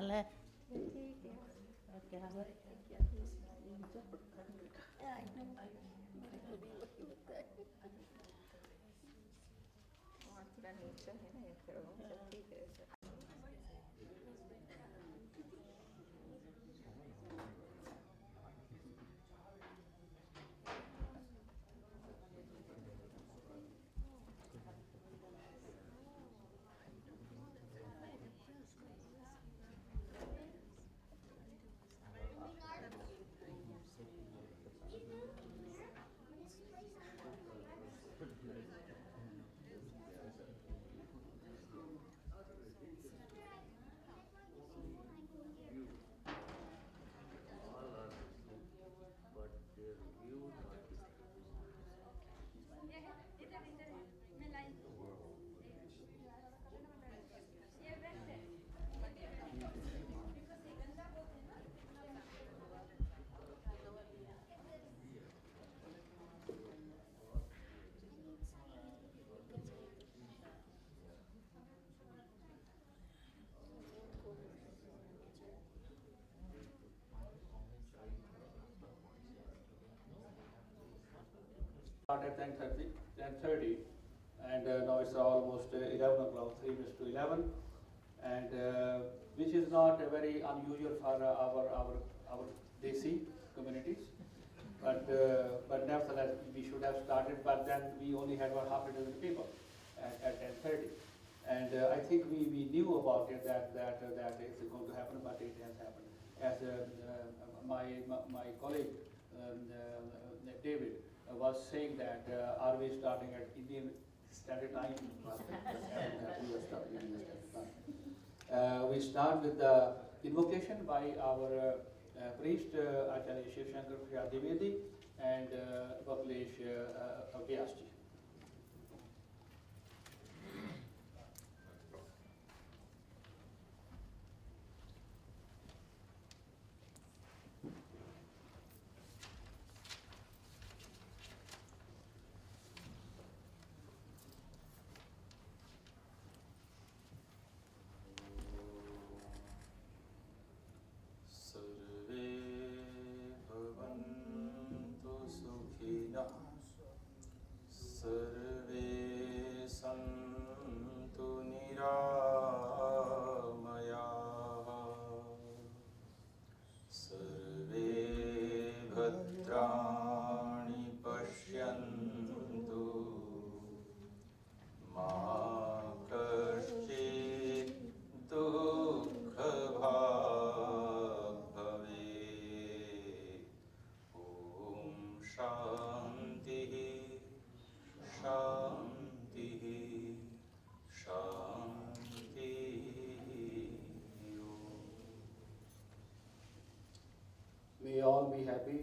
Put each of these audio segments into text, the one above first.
हाल है? ठीक है। और क्या हाल है? और थोड़ा नीचे है ना ये फिर वो सब ठीक है ऐसे। Start at 10:30, and now it's almost 11 o'clock, 3 minutes to 11, and which is not very unusual for our Desi communities. But nevertheless, we should have started, but then we only had about half a dozen people at 10:30. And I think we knew about it, that it's going to happen, but it has happened. As my colleague David was saying that are we starting at Indian Standard Time? We start with the invocation by our priest Acharya Shiv Shankar Prasad Dwivedi and Vaklesh Vyasji. सर्वे सन्तु निरामयाः सर्वे भद्राणि पश्यन्तु मा कश्चित् दुःखभाग् भवेत् ॐ शान्तिः शान्तिः शान्तिः। May all be happy,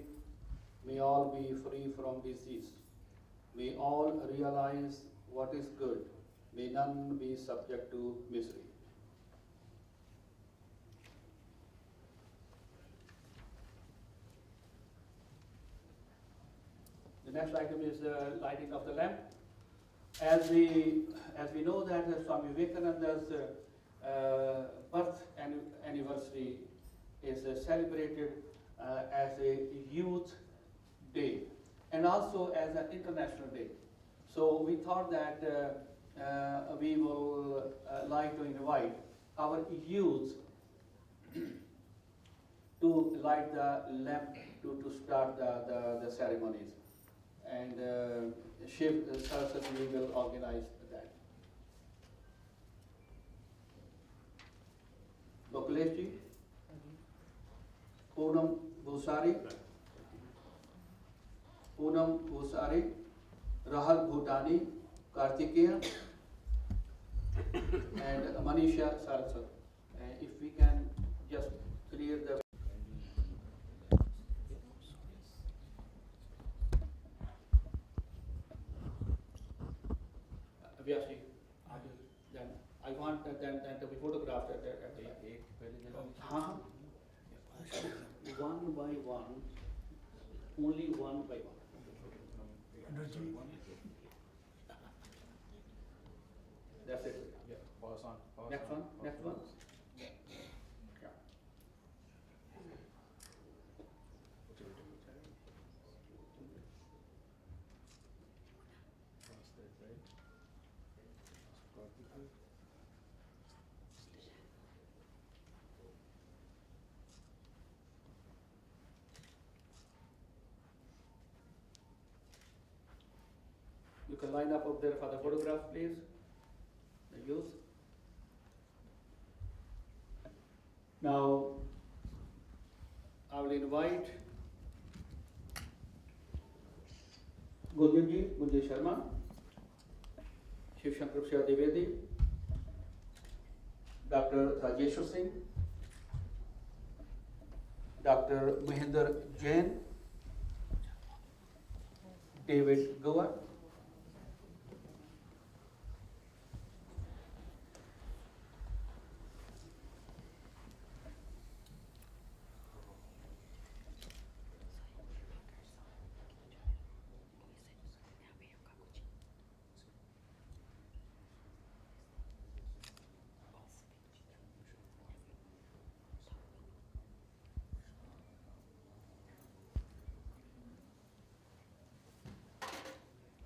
may all be free from disease, may all realize what is good, may none be subject to misery. The next item is the lighting of the lamp. As we know that Swami Vivekananda's birth anniversary is celebrated as a youth day and also as an international day. So we thought that we will like to invite our youth to light the lamp to start the ceremonies. And Shiv Saraswati will organize that. Baklesh ji, Poonam Bhusari, Rahul Bhutani, Kartikeya, and Manisha Saraswati. If we can just clear the Vyasi, then I want them to be photographed at the one by one, only one by one. That's it. Yeah, pause on. Next one. Yeah. can line up there for the photograph, please. The youth. Now, I will invite Gunjan Sharma, Shiv Shankar Prasad Dwivedi, Dr. Rajesh Singh, Dr. Mahinder Jain, David Goa,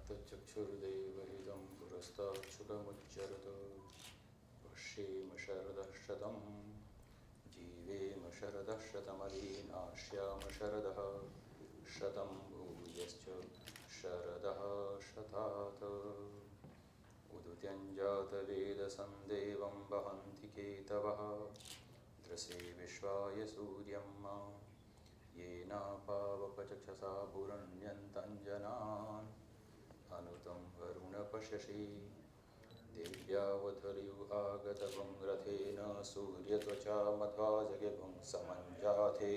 तच्चक्षुर्देवहितं पुरस्ताच्छुकमुच्चरत पश्येम शरदः शतं जीवेम शरदः शतमलीनाश्याम शरदः शतं भूयश्च शरदः शतात् उदुत्यञ्जातवेदसन्देवं वहन्ति केतवः द्रसे विश्वाय सूर्यं येनापावपचक्षसा पुरण्यन्तञ्जनान् अनुतं वरुणपशसि देव्यावधर्युहागतवं रथेन सूर्यत्वचा मध्वा जगभुं समञ्जाते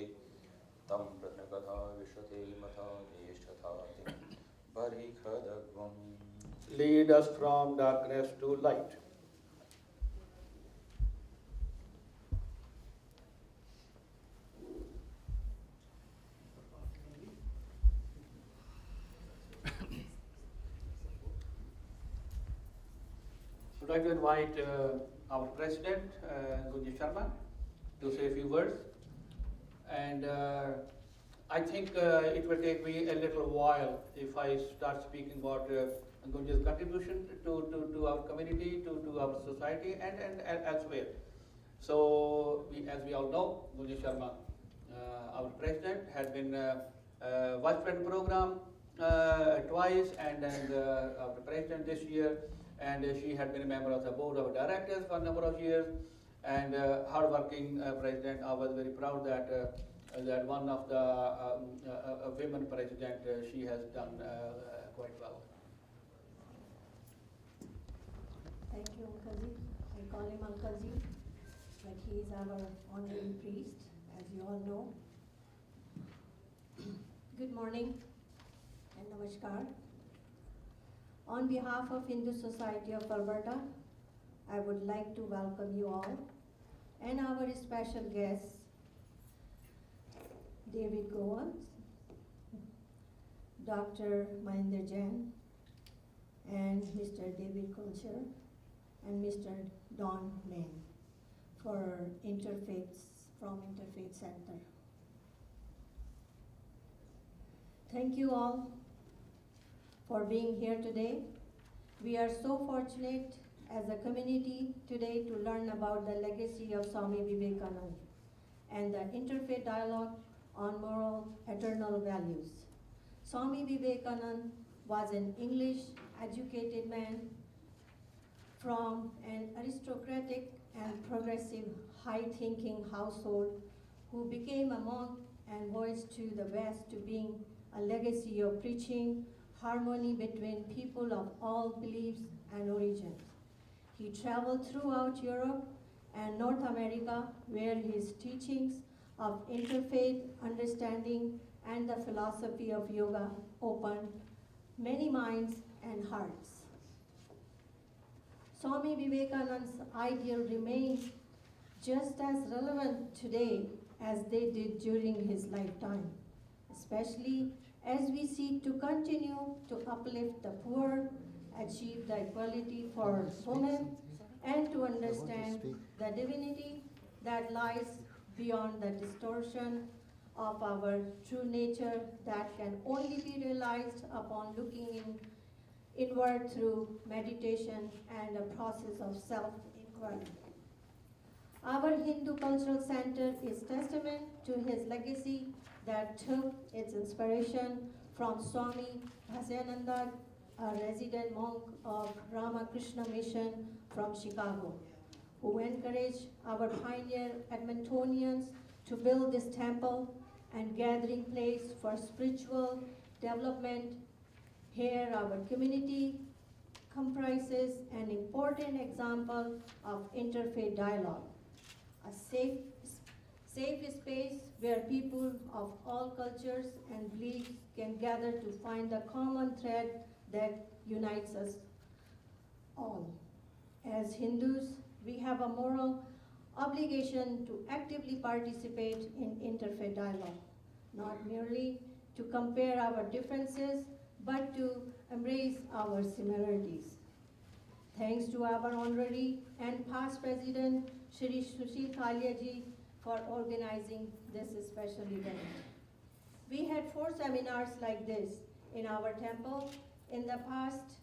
तं प्रत्नकथा विशते मथा ज्येष्ठथातिं परिखदग्वम्. lead us from darkness to light. I'd like to invite our president, Gunjan Sharma, to say a few words. And I think it will take me a little while if I start speaking about Gunjan's contribution to our community, to our society, and elsewhere. So, as we all know, Gunjan Sharma, our president, had been vice president program twice, and our president this year. And she had been a member of the board of directors for a number of years, and hardworking president. I was very proud that that one of the women president, she has done quite well. Thank you, Uncle Ji. I call him Uncle Ji, but he is our honorary priest, as you all know. Good morning and namaskar. On behalf of Hindu Society of Alberta, I would like to welcome you all and our special guests, David Gowan, Dr. Mahinder Jain, and Mr. David Kulcher, and Mr. Don Lane from Interfaith Center. Thank you all for being here today. We are so fortunate as a community today to learn about the legacy of Swami Vivekanand and the interfaith dialogue on moral eternal values. Swami Vivekanand was an English educated man from an aristocratic and progressive high-thinking household who became a monk and voiced to the West to being a legacy of preaching harmony between people of all beliefs and origins. He traveled throughout Europe and North America, where his teachings of interfaith understanding and the philosophy of yoga opened many minds and hearts. Swami Vivekanand's ideal remains just as relevant today as they did during his lifetime, especially as we seek to continue to uplift the poor, achieve the equality for women, and to understand the divinity that lies beyond the distortion of our true nature that can only be realized upon looking inward through meditation and a process of self-inquiry. Our Hindu Cultural Center is testament to his legacy that took its inspiration from Swami Bhasyananda a resident monk of Ramakrishna Mission from Chicago, who encouraged our pioneer Edmontonians to build this temple and gathering place for spiritual development. Here, our community comprises an important example of interfaith dialogue, a safe space where people of all cultures and beliefs can gather to find the common thread that unites us all. As Hindus, we have a moral obligation to actively participate in interfaith dialogue, not merely to compare our differences, but to embrace our similarities. Thanks to our honorary and past president, Shri Sushil Kalia ji, for organizing this special event. We had 4 seminars like this in our temple in the past,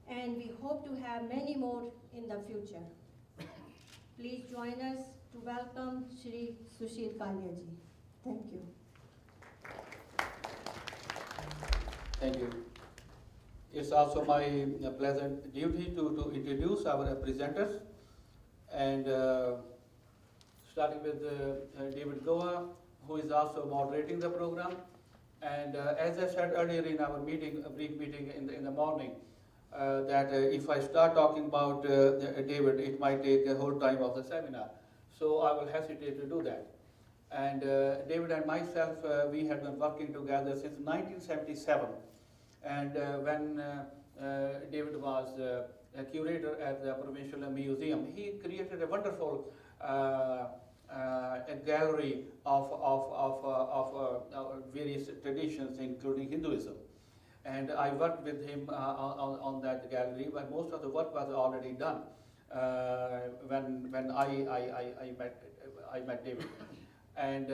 and we hope to have many more in the future. Please join us to welcome Shri Sushil Kalia ji. Thank you. Thank you. It's also my pleasant duty to introduce our presenters, and starting with David Goa, who is also moderating the program. And as I said earlier in our meeting, a brief meeting in the morning, that if I start talking about David, it might take the whole time of the seminar. So I will hesitate to do that. And David and myself, we had been working together since 1977. And when David was a curator at the Provincial Museum, he created a wonderful a gallery of various traditions, including Hinduism. And I worked with him on that gallery, but most of the work was already done when I met David. And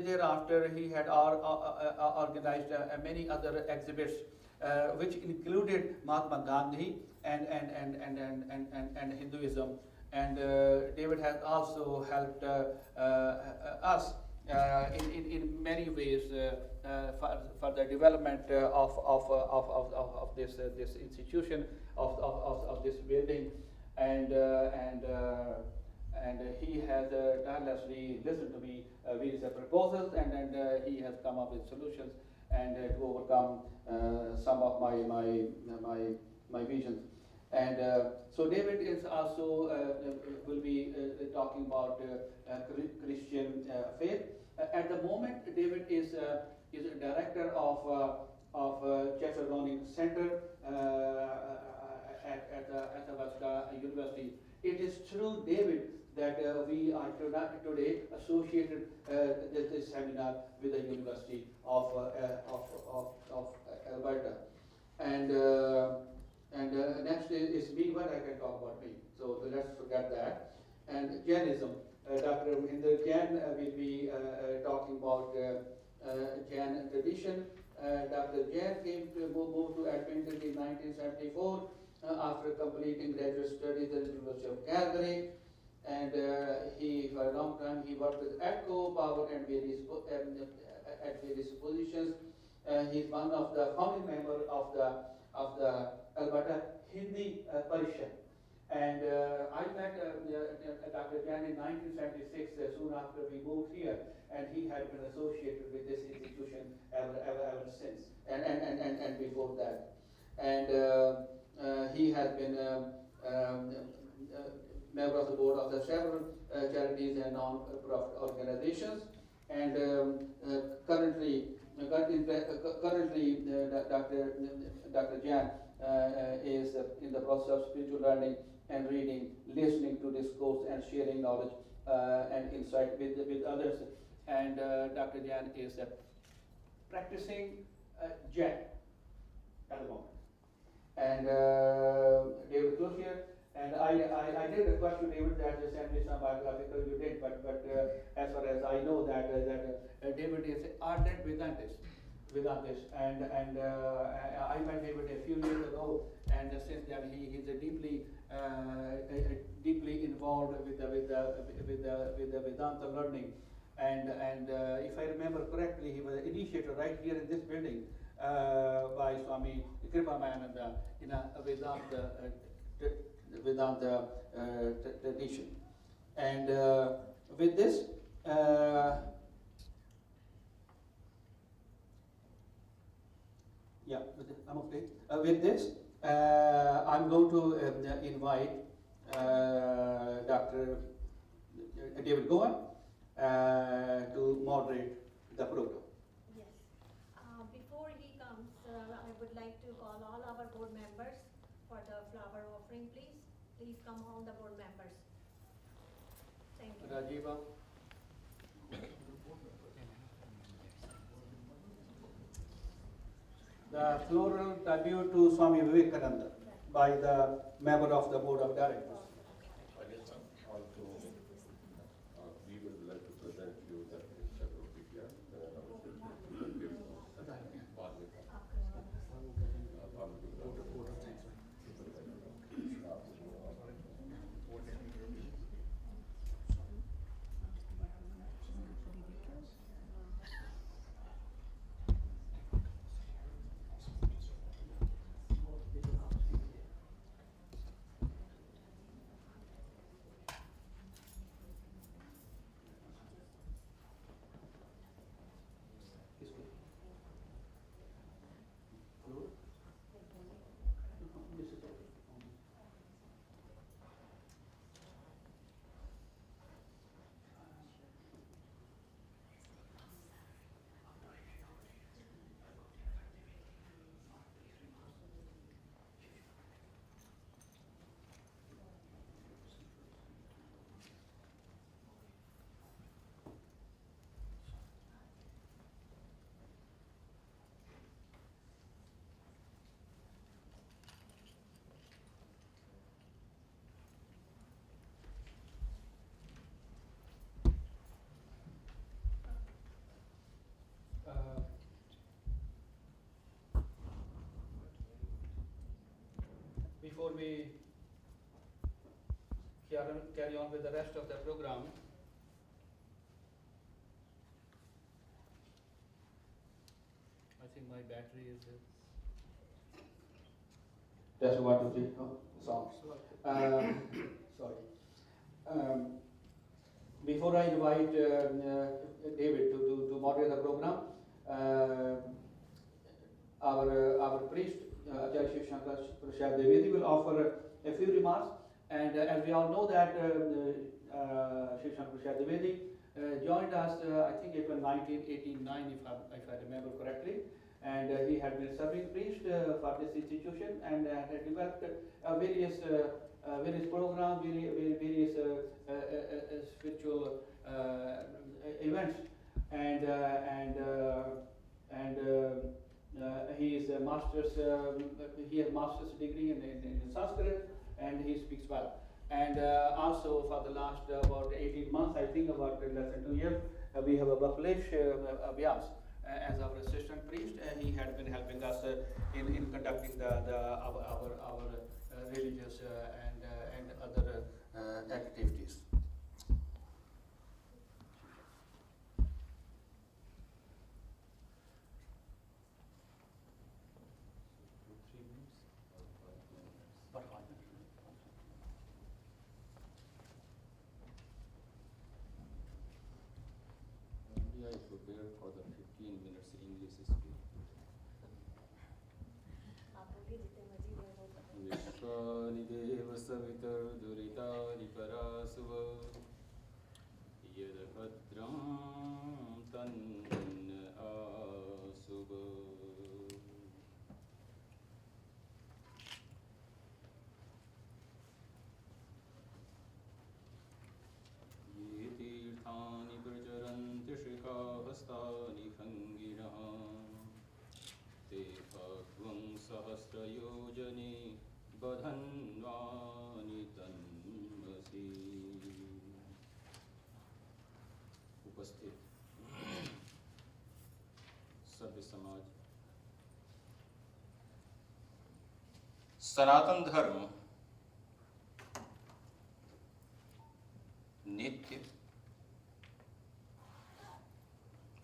thereafter he had organized many other exhibits, which included Mahatma Gandhi and Hinduism. And David has also helped us in many ways for the development of this institution, of this building, and he has tirelessly listened to me various proposals, and he has come up with solutions and to overcome some of my visions. And so David is also will be talking about Christian faith. At the moment, David is a director of Chester Learning Center at the West University. It is through David that we are today associated this seminar with the University of Alberta. And next is me, but I can talk about me. So let's forget that. And Jainism. Dr. Mahinder Jain will be talking about Jain tradition. Dr. Jain came to move to Edmonton in 1974 after completing graduate studies at the University of Calgary. And he, for a long time, he worked with EDCO, Power, and at various positions. He's one of the founding members of the Alberta Hindi Parishad. And I met Dr. Jain in 1976, soon after we moved here, and he had been associated with this institution ever since, and before that. And he has been member of the board of the several charities and non-profit organizations. And currently, Dr. Jain is in the process of spiritual learning and reading, listening to discourse, and sharing knowledge and insight with others. And Dr. Jain is practicing Jain at the moment. And David Cloutier, and I did request you, David, that you send me some biographical. You did, but as far as I know, that David is an ardent Vedantist, and I met David a few years ago, and since then he's deeply involved with the Vedanta learning, and if I remember correctly, he was an initiator right here in this building by Swami Kripamananda in a Vedanta tradition. And with this, yeah, I'm okay. With this, I'm going to invite Dr. David Goa to moderate the program. Yes. Before he comes, I would like to call all our board members for the flower offering, please. Please come, all the board members. Thank you. Rajiva. The floral tribute to Swami Vivekananda by the member of the board of directors. Also, we would like to present you the picture of Vidya. Before we carry on with the rest of the program, I think my battery is. That's 1, 2, 3 songs. Sorry. Before I invite David to moderate the program, our priest, Acharya Shiv Shankar Prasad Devedi, will offer a few remarks. And as we all know that Shiv Shankar Prasad Devedi joined us, I think it was 1989, if I remember correctly. And he had been serving priest for this institution and had developed various programs, various spiritual events, and he is a master's. He has master's degree in Sanskrit, and he speaks well. And also for the last about 18 months, I think about less than 2 years, we have a Baklesh Vyas as our assistant priest, and he had been helping us in conducting our religious and other activities. I prepared for the 15 minutes English speech. Vishwanidev savitar duritani parasuv yad bhadram tan asub. Ye tirthani pracharanti shikahastani khanginah te bhagvam sahasrayojani badhanvani tanmasi. उपस्थित सभ्य समाज, सनातन धर्म नित्य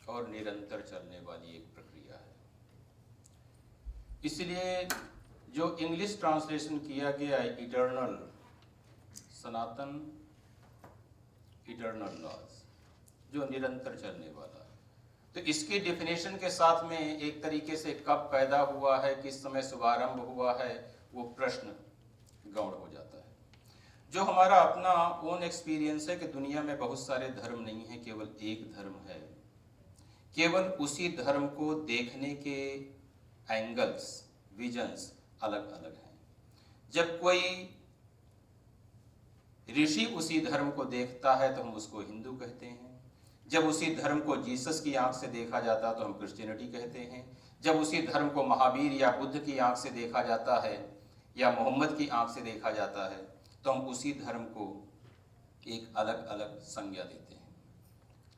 और निरंतर चलने वाली एक प्रक्रिया है। इसलिए जो इंग्लिश ट्रांसलेशन किया गया है इटर्नल, सनातन, इटर्नल लॉज, जो निरंतर चलने वाला है, तो इसकी डेफिनेशन के साथ में एक तरीके से कब पैदा हुआ है, किस समय शुभारंभ हुआ है, वो प्रश्न गौण हो जाता है। जो हमारा अपना ओन एक्सपीरियंस है कि दुनिया में बहुत सारे धर्म नहीं है, केवल एक धर्म है। केवल उसी धर्म को देखने के एंगल्स, विजन्स अलग अलग हैं। जब कोई ऋषि उसी धर्म को देखता है तो हम उसको हिंदू कहते हैं। जब उसी धर्म को जीसस की आंख से देखा जाता है तो हम क्रिश्चियनिटी कहते हैं। जब उसी धर्म को महावीर या बुद्ध की आंख से देखा जाता है या मोहम्मद की आंख से देखा जाता है तो हम उसी धर्म को एक अलग अलग संज्ञा देते हैं।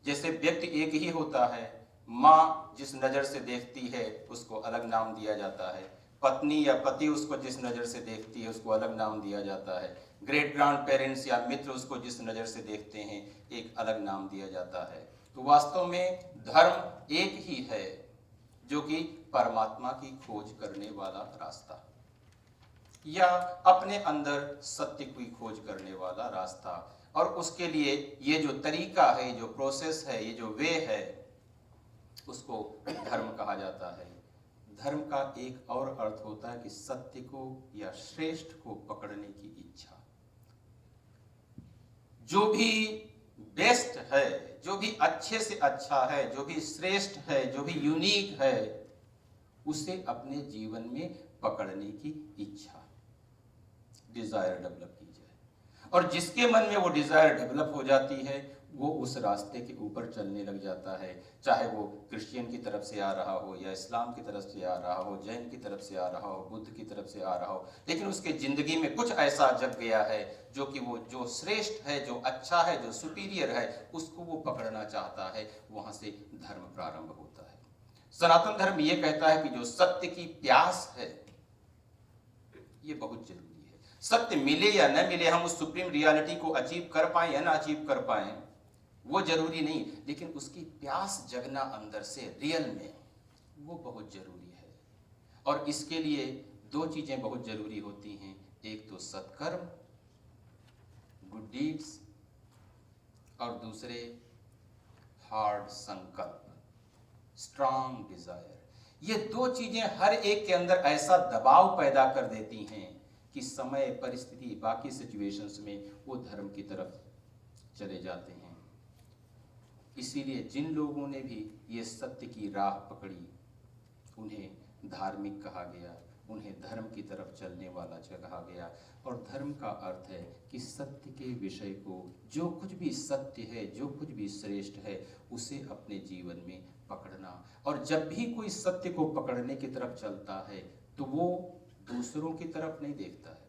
जैसे व्यक्ति एक ही होता है, माँ जिस नज़र से देखती है उसको अलग नाम दिया जाता है, पत्नी या पति उसको जिस नज़र से देखती है उसको अलग नाम दिया जाता है, ग्रेट ग्रैंड पेरेंट्स या मित्र उसको जिस नज़र से देखते हैं एक अलग नाम दिया जाता है। तो वास्तव में धर्म एक ही है, जो कि परमात्मा की खोज करने वाला रास्ता या अपने अंदर सत्य की खोज करने वाला रास्ता। और उसके लिए ये जो तरीका है, जो प्रोसेस है, ये जो वे है, उसको धर्म कहा जाता है। धर्म का एक और अर्थ होता है कि सत्य को या श्रेष्ठ को पकड़ने की इच्छा। जो भी बेस्ट है, जो भी अच्छे से अच्छा है, जो भी श्रेष्ठ है, जो भी यूनिक है, उसे अपने जीवन में पकड़ने की इच्छा, डिजायर डेवलप की जाए। और जिसके मन में वो डिजायर डेवलप हो जाती है वो उस रास्ते के ऊपर चलने लग जाता है, चाहे वो क्रिश्चियन की तरफ से आ रहा हो या इस्लाम की तरफ से आ रहा हो, जैन की तरफ से आ रहा हो, बुद्ध की तरफ से आ रहा हो, लेकिन उसके जिंदगी में कुछ ऐसा जग गया है जो कि वो जो श्रेष्ठ है, जो अच्छा है, जो सुपीरियर है, उसको वो पकड़ना चाहता है। वहां से धर्म प्रारंभ होता है। सनातन धर्म ये कहता है कि जो सत्य की प्यास है ये बहुत जरूरी है। सत्य मिले या न मिले, हम उस सुप्रीम रियलिटी को अचीव कर पाए या ना अचीव कर पाए वो जरूरी नहीं, लेकिन उसकी प्यास जगना अंदर से रियल में, वो बहुत जरूरी है। और इसके लिए दो चीजें बहुत जरूरी होती हैं, एक तो सत्कर्म, गुड डीड्स, और दूसरे हार्ड संकल्प, स्ट्रांग डिजायर। ये दो चीजें हर एक के अंदर ऐसा दबाव पैदा कर देती हैं कि समय, परिस्थिति, बाकी सिचुएशंस में वो धर्म की तरफ चले जाते हैं। इसीलिए जिन लोगों ने भी ये सत्य की राह पकड़ी उन्हें धार्मिक कहा गया, उन्हें धर्म की तरफ चलने वाला कहा गया। और धर्म का अर्थ है कि सत्य के विषय को, जो कुछ भी सत्य है, जो कुछ भी श्रेष्ठ है, उसे अपने जीवन में पकड़ना। और जब भी कोई सत्य को पकड़ने की तरफ चलता है तो वो दूसरों की तरफ नहीं देखता है,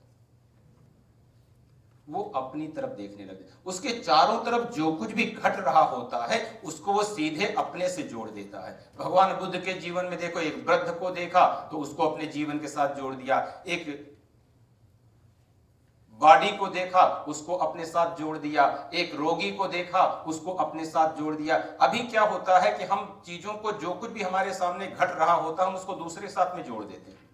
वो अपनी तरफ देखने लगे। उसके चारों तरफ जो कुछ भी घट रहा होता है उसको वो सीधे अपने से जोड़ देता है। भगवान बुद्ध के जीवन में देखो, एक वृद्ध को देखा तो उसको अपने जीवन के साथ जोड़ दिया, एक बॉडी को देखा उसको अपने साथ जोड़ दिया, एक रोगी को देखा उसको अपने साथ जोड़ दिया। अभी क्या होता है कि हम चीजों को, जो कुछ भी हमारे सामने घट रहा होता है, हम उसको दूसरे साथ में जोड़ देते हैं।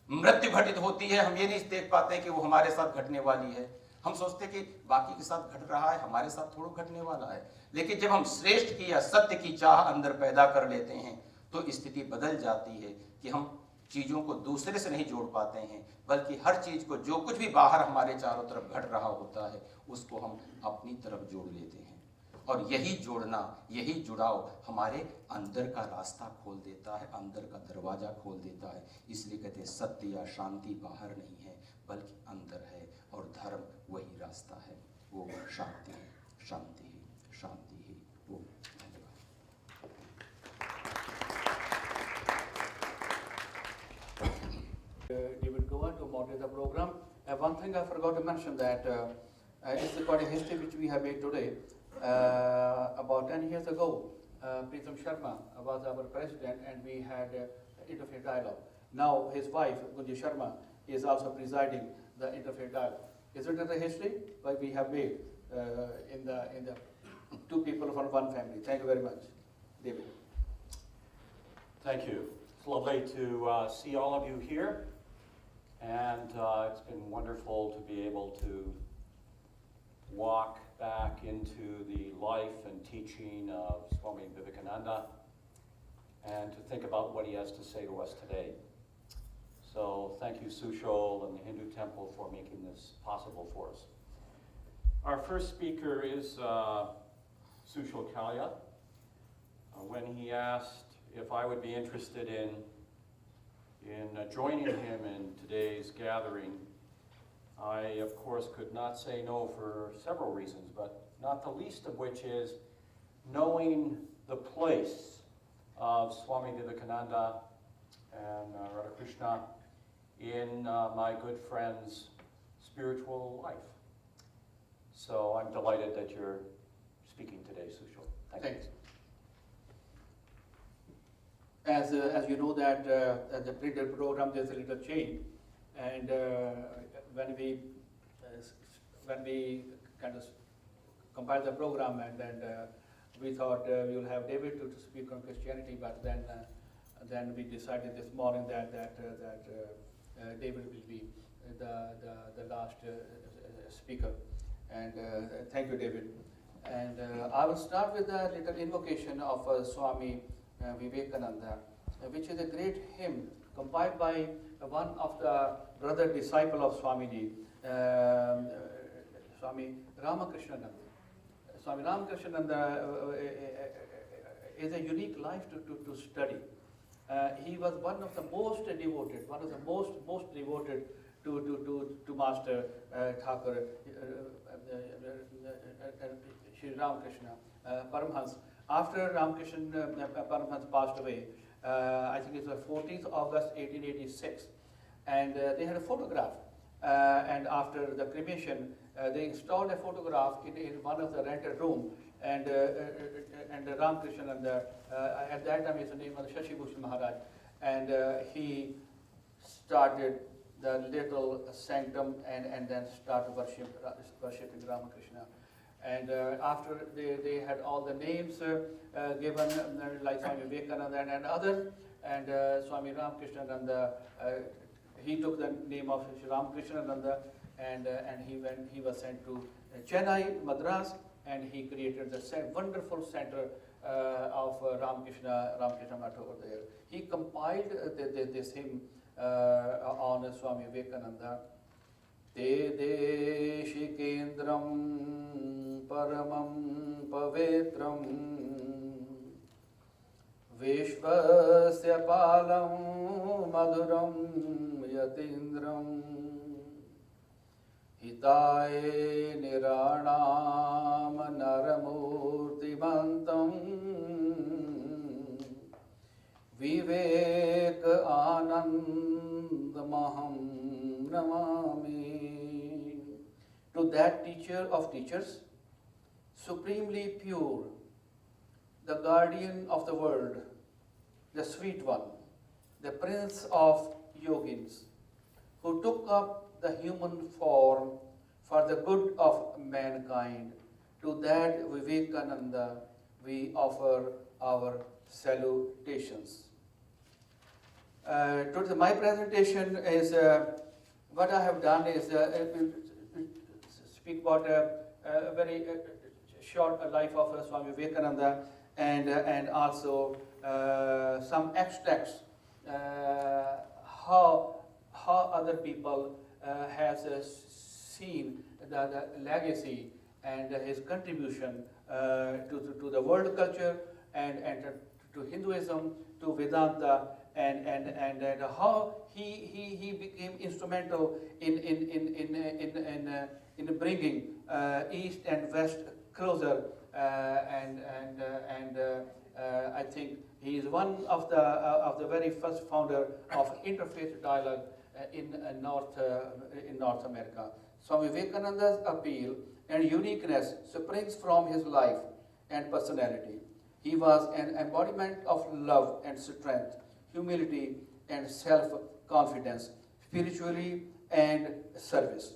मृत्यु घटित होती है, हम ये नहीं देख पाते कि वो हमारे साथ घटने वाली है। हम सोचते कि बाकी के साथ घट रहा है, हमारे साथ थोड़ा घटने वाला है। लेकिन जब हम श्रेष्ठ की या सत्य की चाह अंदर पैदा कर लेते हैं तो स्थिति बदल जाती है कि हम चीजों को दूसरे से नहीं जोड़ पाते हैं, बल्कि हर चीज को, जो कुछ भी बाहर हमारे चारों तरफ घट रहा होता है, उसको हम अपनी तरफ जोड़ लेते हैं। और यही जोड़ना, यही जुड़ाव हमारे अंदर का रास्ता खोल देता है, अंदर का दरवाजा खोल देता है। इसलिए कहते हैं सत्य या शांति बाहर नहीं है बल्कि अंदर है, और धर्म वही रास्ता है, वो शांति है, शांति ही, शांति ही वो। David Goa to moderate the program. One thing I forgot to mention that it's quite a history which we have made today. About 10 years ago, Pritam Sharma was our president and we had interfaith dialogue. Now his wife, Gunji Sharma, is also presiding the interfaith dialogue. Isn't it a history like we have made in the two people from one family? Thank you very much, David. Thank you. lovely to see all of you here, and it's been wonderful to be able to walk back into the life and teaching of Swami Vivekananda and to think about what he has to say to us today. So thank you, Sushil and the Hindu Temple, for making this possible for us. Our first speaker is Sushil Khaira. When he asked if I would be interested in joining him in today's gathering, I, of course, could not say no for several reasons, but not the least of which is knowing the place of Swami Vivekananda and Radhakrishna in my good friend's spiritual life. So I'm delighted that you're speaking today, Sushil. Thank you. Thanks. As you know that the printed program, there's a little change, and when we kind of compiled the program, and then we thought we will have David to speak on Christianity, but then we decided this morning that David will be the last speaker. And thank you, David. And I will start with a little invocation of Swami Vivekananda, which is a great hymn compiled by one of the brother disciple of Swamiji, Swami Ramakrishnananda. Swami Ramakrishnananda is a unique life to study. He was one of the most devoted, to Master Thakur, Shri Ramakrishna Paramhans. After Ramakrishna Paramhans passed away, I think it was 14th August 1886, and they had a photograph. And after the cremation, they installed a photograph in one of the rented room, and Ramakrishna, and at that time his name was Shashi Bhushan Maharaj, and he started the little sanctum and then started worshipping Ramakrishna. And after they had all the names given, like Swami Vivekananda and others, and Swami Ramakrishnananda, he took the name of Shri Ramakrishnananda, and he was sent to Chennai, Madras, and he created the wonderful center of Ramakrishna Math over there. He compiled this hymn on Swami Vivekananda. Te deshikendram paramam pavitram vishvasya palam madhuram yatindram hitaye niranam naramurtimantam vivek anandamaham namami. To that teacher of teachers, supremely pure, the guardian of the world, the sweet one, the prince of yogins, who took up the human form for the good of mankind, to that Vivekananda we offer our salutations. My presentation is, what I have done is speak about a very short life of Swami Vivekananda, and also some extracts how other people has seen the legacy and his contribution to the world culture and to Hinduism, to Vedanta, and how he became instrumental in bringing East and West closer, and I think he is one of the very first founder of interfaith dialogue in North America. Swami Vivekananda's appeal and uniqueness springs from his life and personality. He was an embodiment of love and strength, humility and self-confidence, spiritually and service.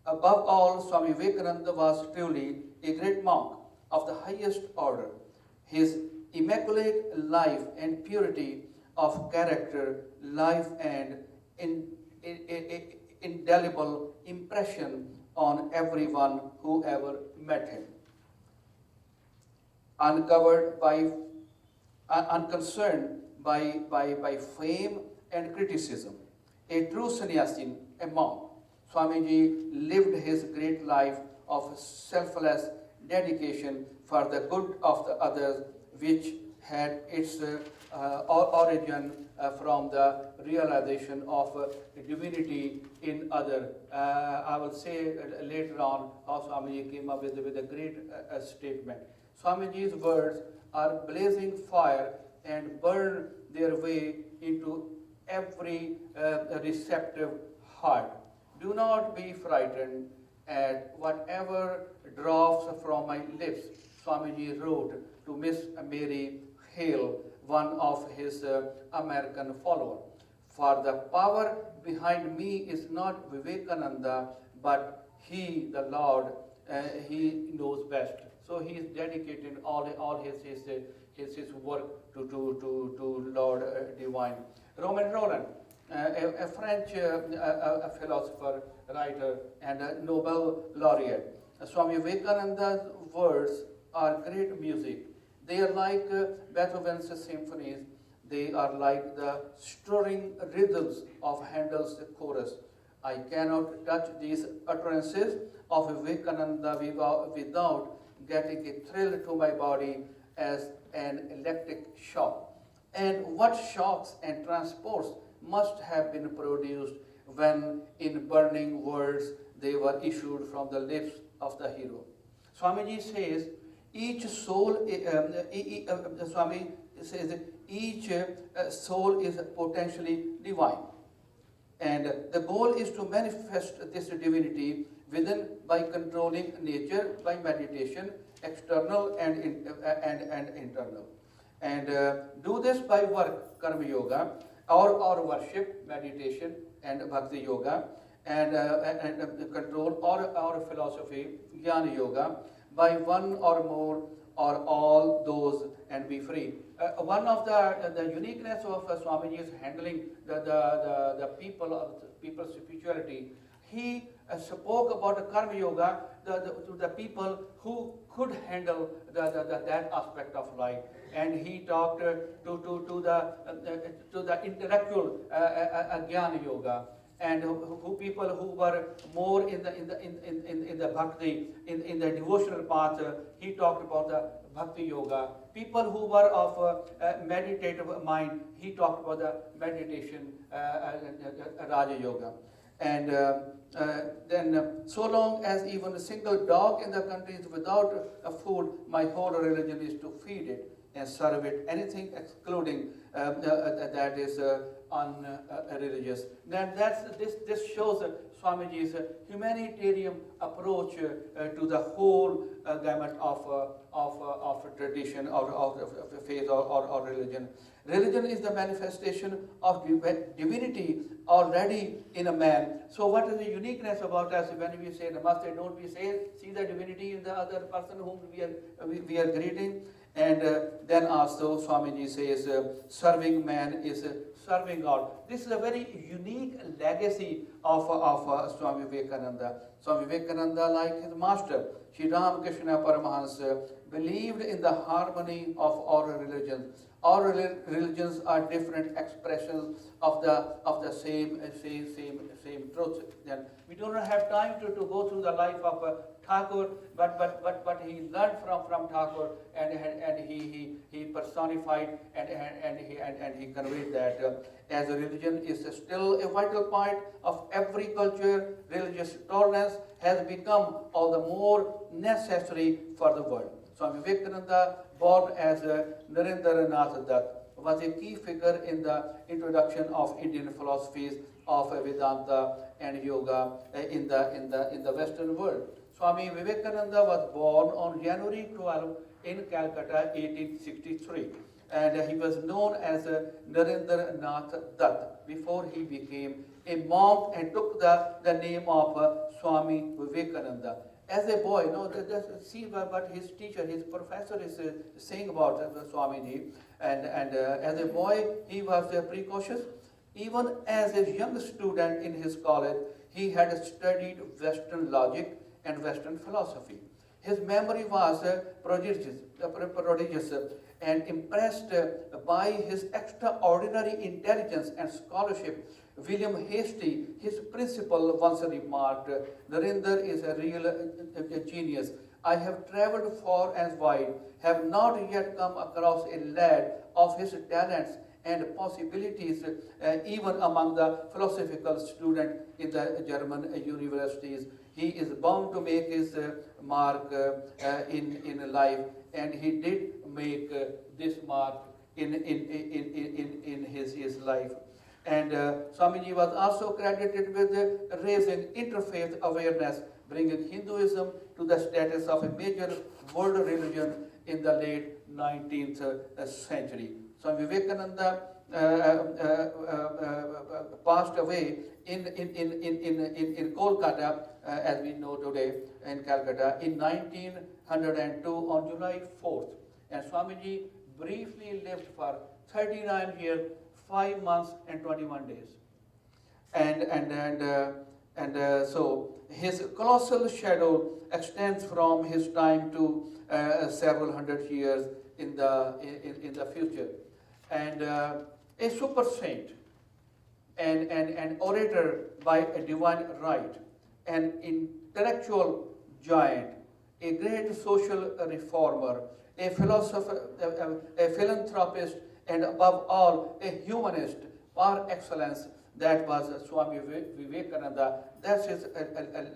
Above all, Swami Vivekananda was truly a great monk of the highest order. His immaculate life and purity of character, life, and indelible impression on everyone who ever met him. Uncovered by, unconcerned by fame and criticism. A true sannyasi, a monk, Swamiji lived his great life of selfless dedication for the good of the others, which had its origin from the realization of divinity in other. I will say later on how Swamiji came up with a great statement. Swamiji's words are blazing fire and burn their way into every receptive heart. Do not be frightened at whatever drops from my lips, Swamiji wrote to Miss Mary Hale, one of his American followers. For the power behind me is not Vivekananda, but He, the Lord, He knows best. So he is dedicating all his work to Lord Divine. Roman Roland, a French philosopher, writer, and a Nobel laureate. Swami Vivekananda's words are great music. They are like Beethoven's symphonies. They are like the stirring rhythms of Handel's chorus. I cannot touch these utterances of Vivekananda without getting a thrill to my body as an electric shock. And what shocks and transports must have been produced when in burning words they were issued from the lips of the hero. Swamiji says, each soul, Swami says, each soul is potentially divine. And the goal is to manifest this divinity within by controlling nature by meditation, external and internal. And do this by work, karma yoga, or worship, meditation, and bhakti yoga, and control or philosophy, jnana yoga, by one or more or all those, and be free. One of the uniqueness of Swamiji is handling the people's spirituality. He spoke about the karma yoga to the people who could handle that aspect of life, and he talked to the intellectual jnana yoga, and who people who were more in the bhakti, in the devotional path. He talked about the bhakti yoga. People who were of meditative mind, he talked about the meditation raja yoga. And then so long as even a single dog in the country is without food, my whole religion is to feed it and serve it. Anything excluding that is unreligious. Then this shows Swamiji's humanitarian approach to the whole gamut of tradition or faith or religion. Religion is the manifestation of divinity already in a man. So what is the uniqueness about us when we say namaste? Don't we say, see the divinity in the other person whom we are greeting? And then also Swamiji says, serving man is serving God. This is a very unique legacy of Swami Vivekananda. Swami Vivekananda, like his master, Sri Ramakrishna Paramahansa, believed in the harmony of all religions. All religions are different expressions of the same truth. And we do not have time to go through the life of Thakur, but he learned from Thakur, and he personified and he conveyed that as a religion is still a vital part of every culture. Religious tolerance has become all the more necessary for the world. Swami Vivekananda, born as Narendranath Dutt, was a key figure in the introduction of Indian philosophies of Vedanta and yoga in the Western world. Swami Vivekananda was born on January 12 in Calcutta, 1863, and he was known as Narendranath Dutt before he became a monk and took the name of Swami Vivekananda. as a boy, see what his teacher, his professor is saying about Swamiji. And as a boy, he was precocious. Even as a young student in his college, he had studied Western logic and Western philosophy. His memory was prodigious and impressed by his extraordinary intelligence and scholarship. William Hastie, his principal, once remarked, "Narendra is a real genius. I have travelled far and wide, have not yet come across a lad of his talents and possibilities, even among the philosophical students in the German universities. He is bound to make his mark in life, and he did make this mark in his life." And Swamiji was also credited with raising interfaith awareness, bringing Hinduism to the status of a major world religion in the late 19th century. Swami Vivekananda passed away in Kolkata, as we know today, in Calcutta, in 1902 on July 4th. And Swamiji briefly lived for 39 years, 5 months and 21 days. So his colossal shadow extends from his time to several hundred years in the future. And a super saint, and an orator by a divine right, an intellectual giant, a great social reformer, a philosopher, a philanthropist, and above all, a humanist par excellence. That was Swami Vivekananda. That's his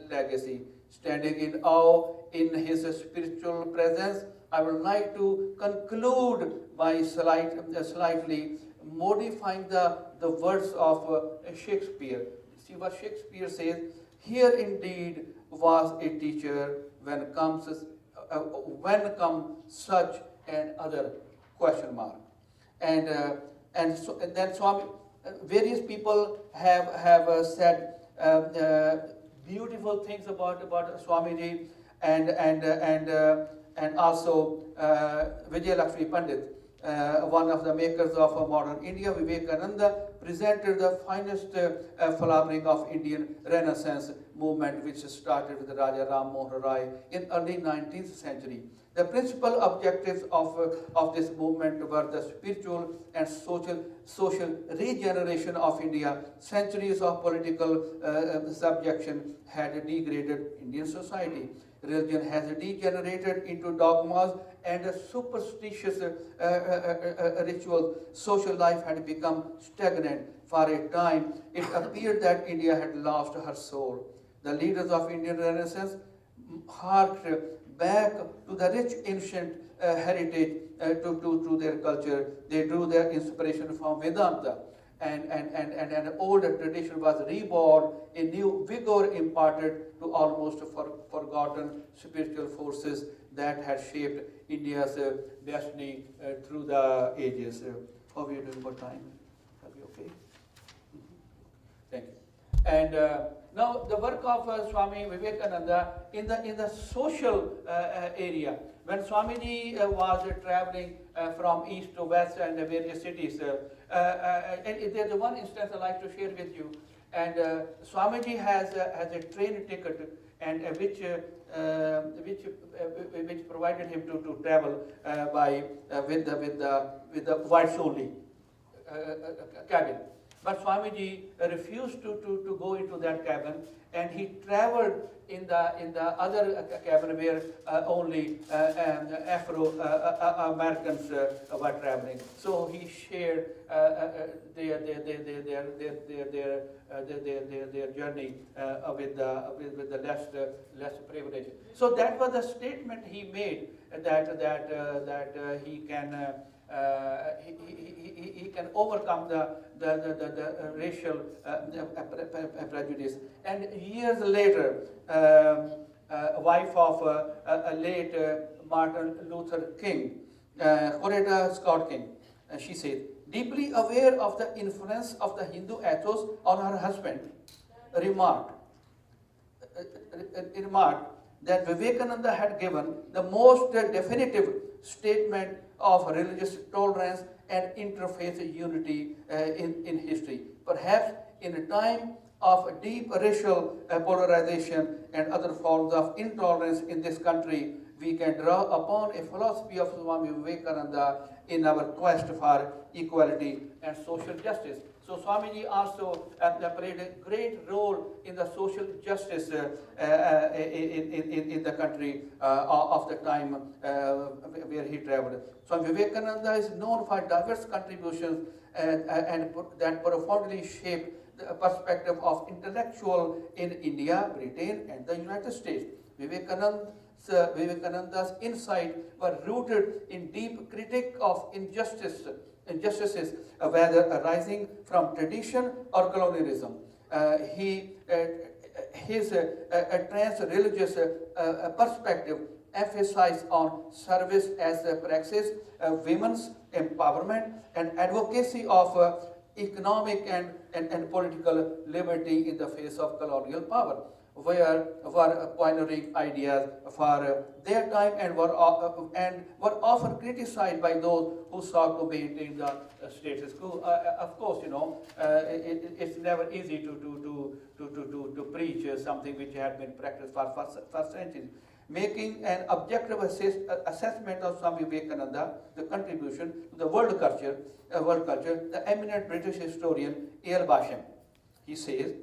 legacy. Standing in awe in his spiritual presence, I would like to conclude by slightly modifying the words of Shakespeare. See what Shakespeare says: "Here indeed was a teacher when comes such and other question mark." And then Swami, various people have said beautiful things about Swamiji, and also Vijay Lakshmi Pandit, one of the makers of modern India, Vivekananda, presented the finest flowering of Indian Renaissance movement, which started with Raja Ram Mohan Rai in early 19th century. The principal objectives of this movement were the spiritual and social regeneration of India. Centuries of political subjection had degraded Indian society. Religion has degenerated into dogmas and superstitious rituals. Social life had become stagnant. For a time, it appeared that India had lost her soul. The leaders of Indian Renaissance harked back to the rich ancient heritage, to their culture. They drew their inspiration from Vedanta, and an old tradition was reborn, a new vigor imparted to almost forgotten spiritual forces that had shaped India's destiny through the ages. How are we doing for time? Are we okay? Thank you. And now the work of Swami Vivekananda in the social area. When Swamiji was traveling from east to west and various cities, and there's one instance I'd like to share with you. And Swamiji has a train ticket, and which provided him to travel with the whites only cabin. But Swamiji refused to go into that cabin, and he traveled in the other cabin where only Afro-Americans were traveling. So he shared their journey with the less privileged. So that was the statement he made, that he can. He can overcome the racial prejudice. And years later, wife of a late Martin Luther King, Khaira Scott King, she said, deeply aware of the influence of the Hindu ethos on her husband, remarked that Vivekananda had given the most definitive statement of religious tolerance and interfaith unity in history. Perhaps in a time of deep racial polarization and other forms of intolerance in this country, we can draw upon a philosophy of Swami Vivekananda in our quest for equality and social justice. So Swamiji also played a great role in the social justice in the country of the time where he traveled. Swami Vivekananda is known for diverse contributions and that profoundly shaped the perspective of intellectual in India, Britain, and the United States. Vivekananda's insight were rooted in deep critique of injustices, whether arising from tradition or colonialism. His trans-religious perspective emphasized on service as a praxis, women's empowerment, and advocacy of economic and political liberty in the face of colonial power, were pioneering ideas for their time and were often criticized by those who sought to maintain the status quo. Of course, it's never easy to preach something which had been practiced for centuries. Making an objective assessment of Swami Vivekananda, the contribution to the world culture, the eminent British historian A.L. Basham, he says,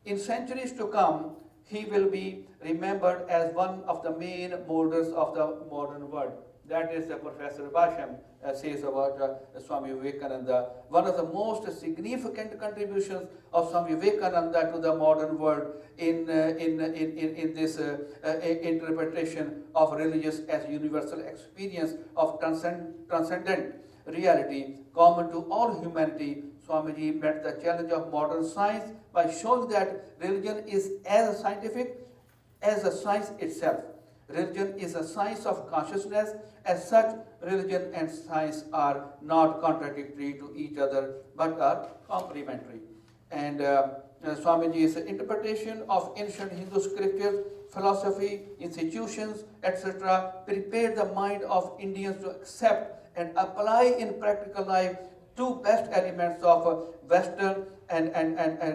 in centuries to come, he will be remembered as one of the main molders of the modern world. That is Professor Basham says about Swami Vivekananda. One of the most significant contributions of Swami Vivekananda to the modern world in this interpretation of religious as universal experience of transcendent reality common to all humanity. Swamiji met the challenge of modern science by showing that religion is as scientific as the science itself. Religion is a science of consciousness. As such, religion and science are not contradictory to each other, but are complementary. And Swamiji's interpretation of ancient Hindu scriptures, philosophy, institutions, etc., prepared the mind of Indians to accept and apply in practical life two best elements of Western and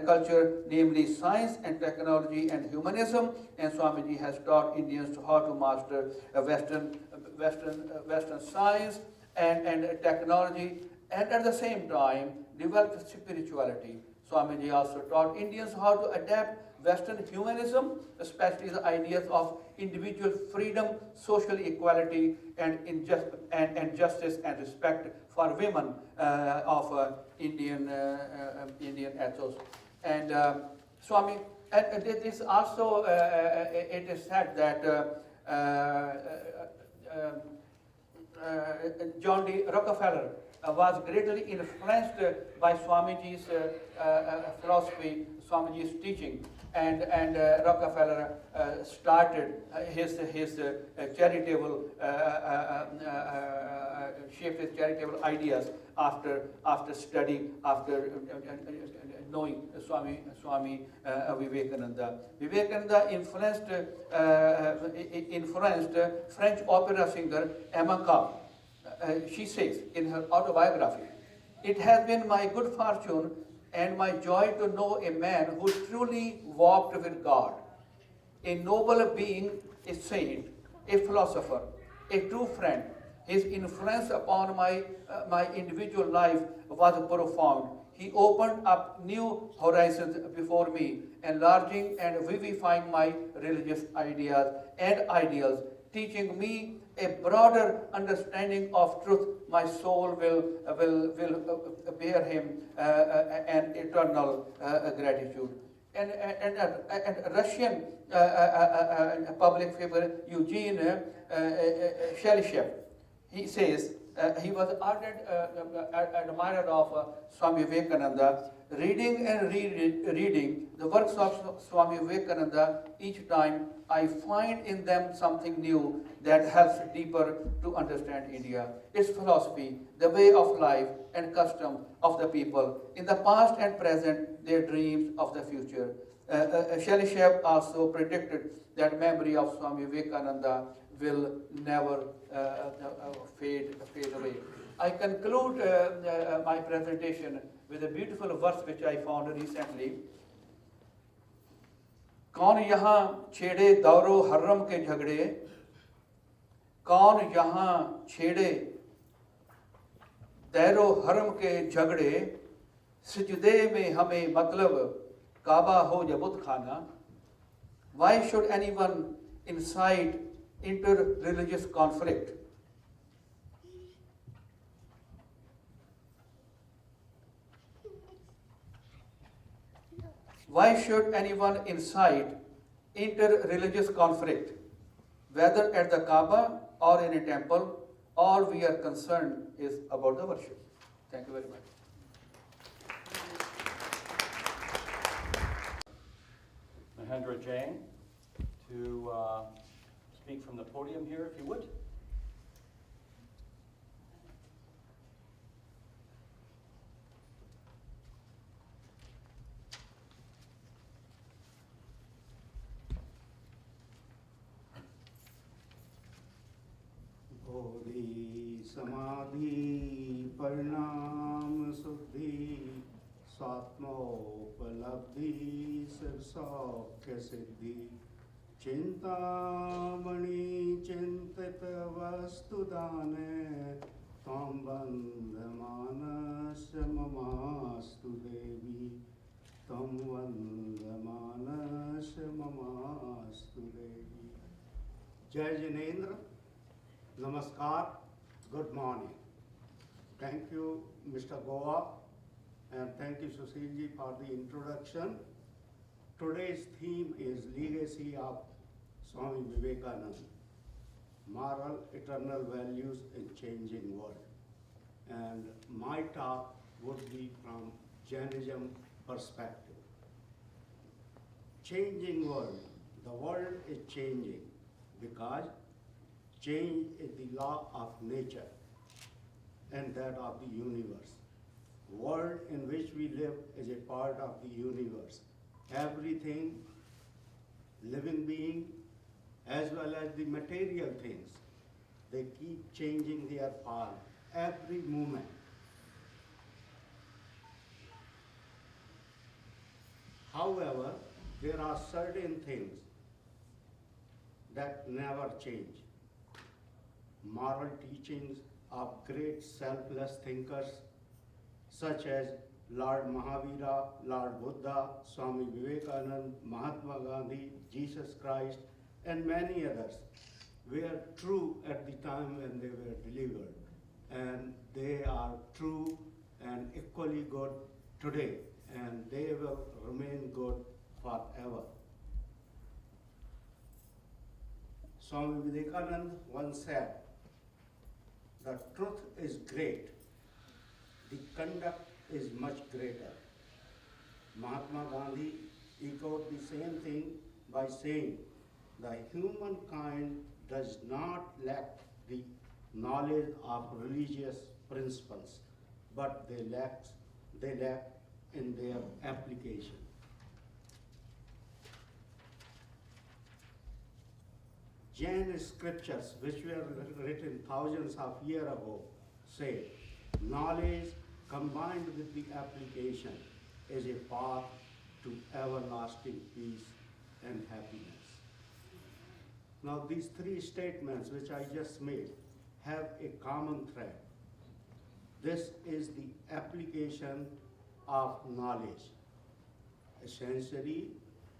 culture, namely science and technology and humanism. And Swamiji has taught Indians how to master Western science and technology, and at the same time develop spirituality. Swamiji also taught Indians how to adapt Western humanism, especially the ideas of individual freedom, social equality, and justice and respect for women of Indian ethos. And Swami, and this also it is said that John D. Rockefeller was greatly influenced by Swamiji's philosophy, Swamiji's teaching, and Rockefeller started his charitable shaped his charitable ideas after studying, after knowing Swami Vivekananda. Vivekananda influenced French opera singer Emma Carr. She says in her autobiography, "It has been my good fortune and my joy to know a man who truly walked with God, a noble being, a saint, a philosopher, a true friend. His influence upon my individual life was profound. He opened up new horizons before me, enlarging and vivifying my religious ideas and ideals, teaching me a broader understanding of truth. My soul will bear him an eternal gratitude." And Russian public figure Eugene Shellyshev, he says he was ardent admirer of Swami Vivekananda. Reading and rereading the works of Swami Vivekananda, each time I find in them something new that helps deeper to understand India, its philosophy, the way of life and custom of the people in the past and present, their dreams of the future. Shelley Shep also predicted that memory of Swami Vivekananda will never fade away. I conclude my presentation with a beautiful verse which I found recently. कौन यहाँ छेड़े दौरो हर्रम के झगड़े, कौन यहाँ छेड़े दैरो हरम के झगड़े, सिजदे में हमें मतलब काबा हो या बुत खाना. Why should anyone incite inter-religious conflict? Why should anyone incite inter-religious conflict, whether at the Kaaba or in a temple? All we are concerned is about the worship. Thank you very much. Mahendra Jain to speak from the podium here, if you would. बोधि समाधि परिणाम शुद्धि स्वात्मोपलब्धि सौख्य सिद्धि चिंतामणि चिंतित वस्तुदाने त्वं वन्दमानस्य ममास्तु देवी त्वं वन्दमानस्य ममास्तु देवी. जय Jinendra. Namaskar, good morning. Thank you, Mr. Goa, and thank you, Sushilji, for the introduction. Today's theme is Legacy of Swami Vivekanand, Moral Eternal Values in Changing World. And my talk would be from Jainism perspective. Changing world. The world is changing because change is the law of nature and that of the universe. World in which we live is a part of the universe. Everything, living being, as well as the material things, they keep changing their path every moment. However, there are certain things that never change. Moral teachings of great selfless thinkers such as Lord Mahavira, Lord Buddha, Swami Vivekanand, Mahatma Gandhi, Jesus Christ, and many others were true at the time when they were delivered. And they are true and equally good today, and they will remain good forever. Swami Vivekanand once said, "The truth is great, the conduct is much greater." Mahatma Gandhi echoed the same thing by saying, "The humankind does not lack the knowledge of religious principles, but they lack in their application." Jain scriptures, which were written thousands of years ago, say, knowledge combined with the application is a path to everlasting peace and happiness. Now, these three statements which I just made have a common thread. This is the application of knowledge. Essentially,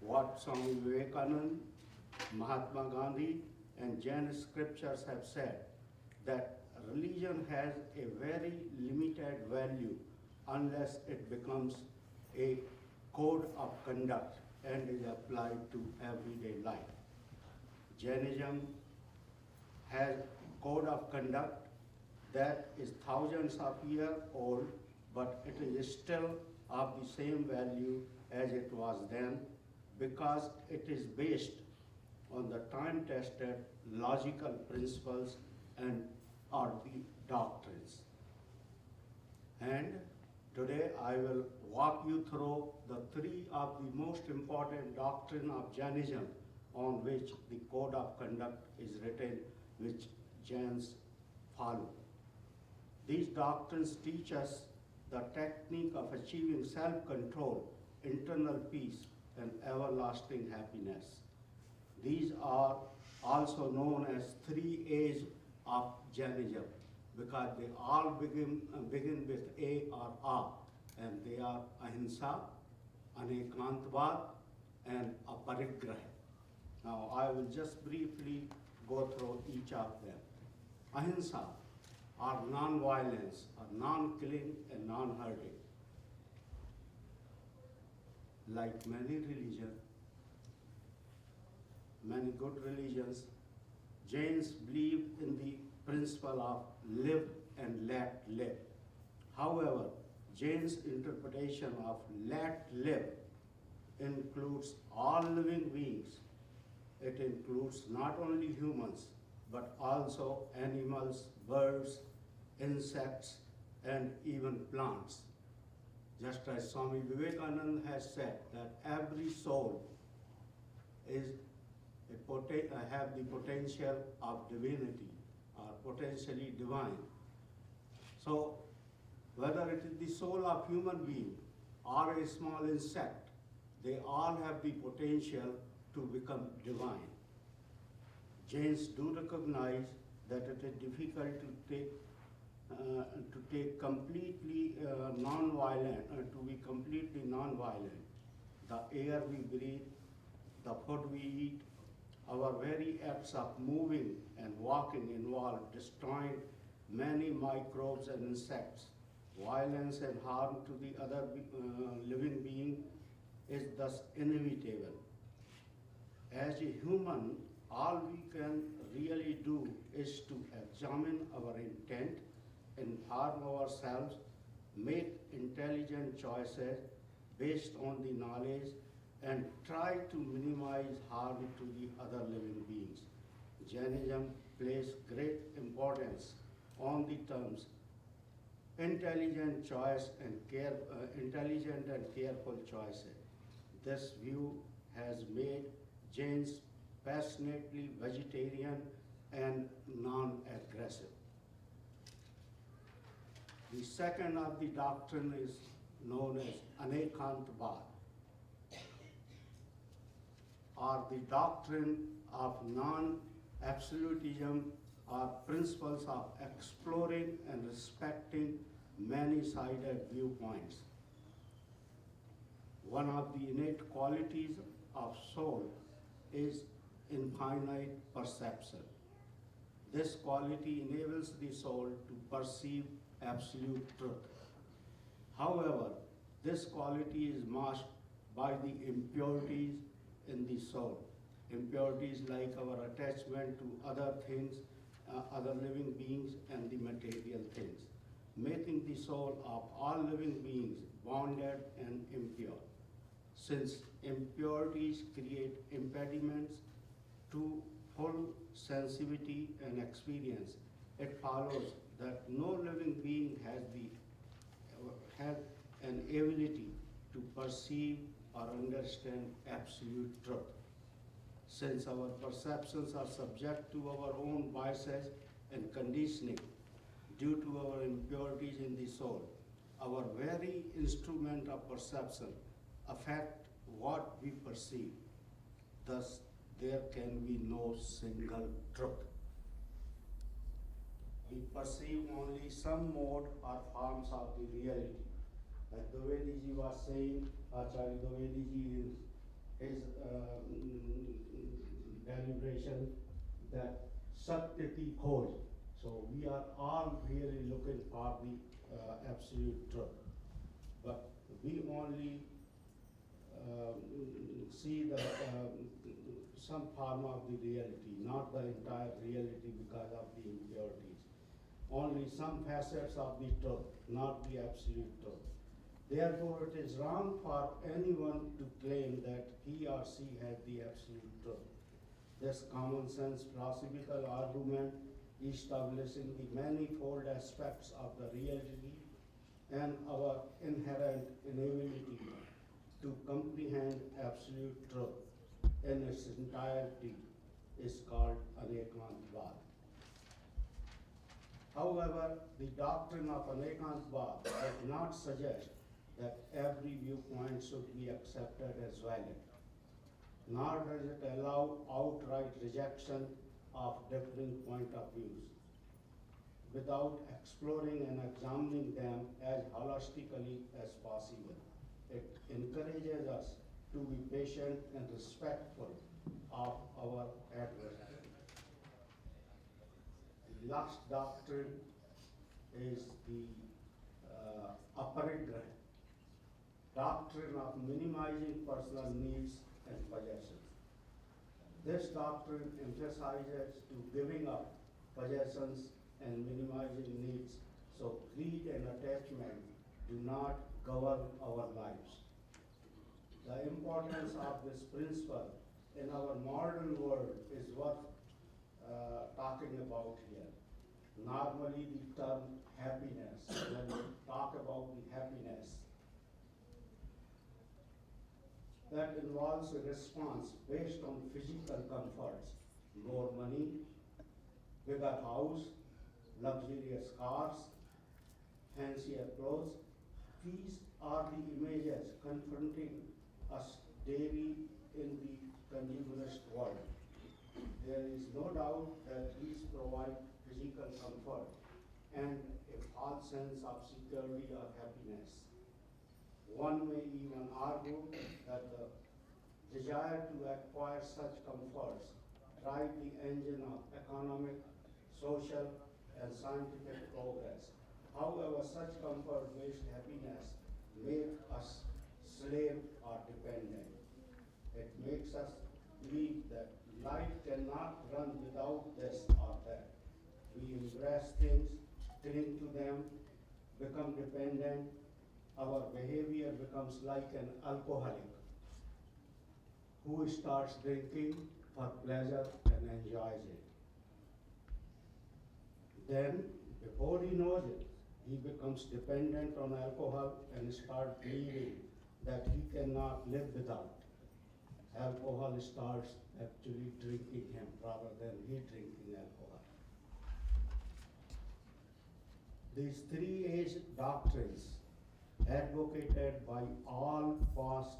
what Swami Vivekanand, Mahatma Gandhi, and Jain scriptures have said, that religion has a very limited value unless it becomes a code of conduct and is applied to everyday life. Jainism has a code of conduct that is thousands of years old, but it is still of the same value as it was then, because it is based on the time-tested logical principles and or the doctrines. And Today I will walk you through the three of the most important doctrine of Jainism on which the code of conduct is written, which Jains follow. These doctrines teach us the technique of achieving self-control, internal peace, and everlasting happiness. These are also known as 3 A's of Jainism because they all begin with A or A, and they are ahimsa, anekantvad, and aparigraha. Now I will just briefly go through each of them. Ahimsa, or non-violence, or non-killing and non-hurting. Like many religions, many good religions, Jains believe in the principle of live and let live. However, Jains' interpretation of let live includes all living beings. It includes not only humans, but also animals, birds, insects, and even plants. Just as Swami Vivekanand has said that every soul is have the potential of divinity or potentially divine. So whether it is the soul of human being or a small insect, they all have the potential to become divine. Jains do recognize that it is difficult to take completely non-violent, to be completely non-violent. The air we breathe, the food we eat, our very acts of moving and walking involve destroying many microbes and insects. Violence and harm to the other living being is thus inevitable. As a human, all we can really do is to examine our intent, inform ourselves, make intelligent choices based on the knowledge, and try to minimize harm to the other living beings. Jainism places great importance on the terms intelligent choice and intelligent and careful choices. This view has made Jains passionately vegetarian and non-aggressive. The second of the doctrine is known as anekantvad, or the doctrine of non-absolutism, or principles of exploring and respecting many-sided viewpoints. One of the innate qualities of soul is infinite perception. This quality enables the soul to perceive absolute truth. However, this quality is masked by the impurities in the soul. Impurities like our attachment to other things, other living beings, and the material things, making the soul of all living beings bonded and impure. Since impurities create impediments to full sensitivity and experience, it follows that no living being has an ability to perceive or understand absolute truth. Since our perceptions are subject to our own biases and conditioning due to our impurities in the soul, our very instrument of perception affect what we perceive. Thus, there can be no single truth. We perceive only some mode or forms of the reality. Like Dwivedi ji was saying, Acharya Dwivedi ji in his deliberation, that Satyati Khoj. So we are all really looking for the absolute truth. But we only see some form of the reality, not the entire reality because of the impurities. Only some facets of the truth, not the absolute truth. Therefore, it is wrong for anyone to claim that he or she has the absolute truth. This common sense philosophical argument establishing the manifold aspects of the reality and our inherent inability to comprehend absolute truth in its entirety is called Anekantvad. However, the doctrine of Anekantvad does not suggest that every viewpoint should be accepted as valid, nor does it allow outright rejection of differing point of views without exploring and examining them as holistically as possible. It encourages us to be patient and respectful of our adversary. The last doctrine is the Aparigraha, doctrine of minimizing personal needs and possessions. This doctrine emphasizes to giving up possessions and minimizing needs, so greed and attachment do not govern our lives. The importance of this principle in our modern world is worth talking about here. Normally the term happiness, when we talk about the happiness, that involves a response based on physical comforts, more money, bigger house, luxurious cars, fancier clothes. These are the images confronting us daily in the consumerist world. There is no doubt that these provide physical comfort and a false sense of security or happiness. One may even argue that the desire to acquire such comforts drive the engine of economic, social, and scientific progress. However, such comfort-based happiness makes us slave or dependent. It makes us believe that life cannot run without this or that. We embrace things, cling to them, become dependent. Our behavior becomes like an alcoholic who starts drinking for pleasure and enjoys it. Then, before he knows it, he becomes dependent on alcohol and starts believing that he cannot live without. Alcohol starts actually drinking him rather than he drinking alcohol. These three age doctrines advocated by all past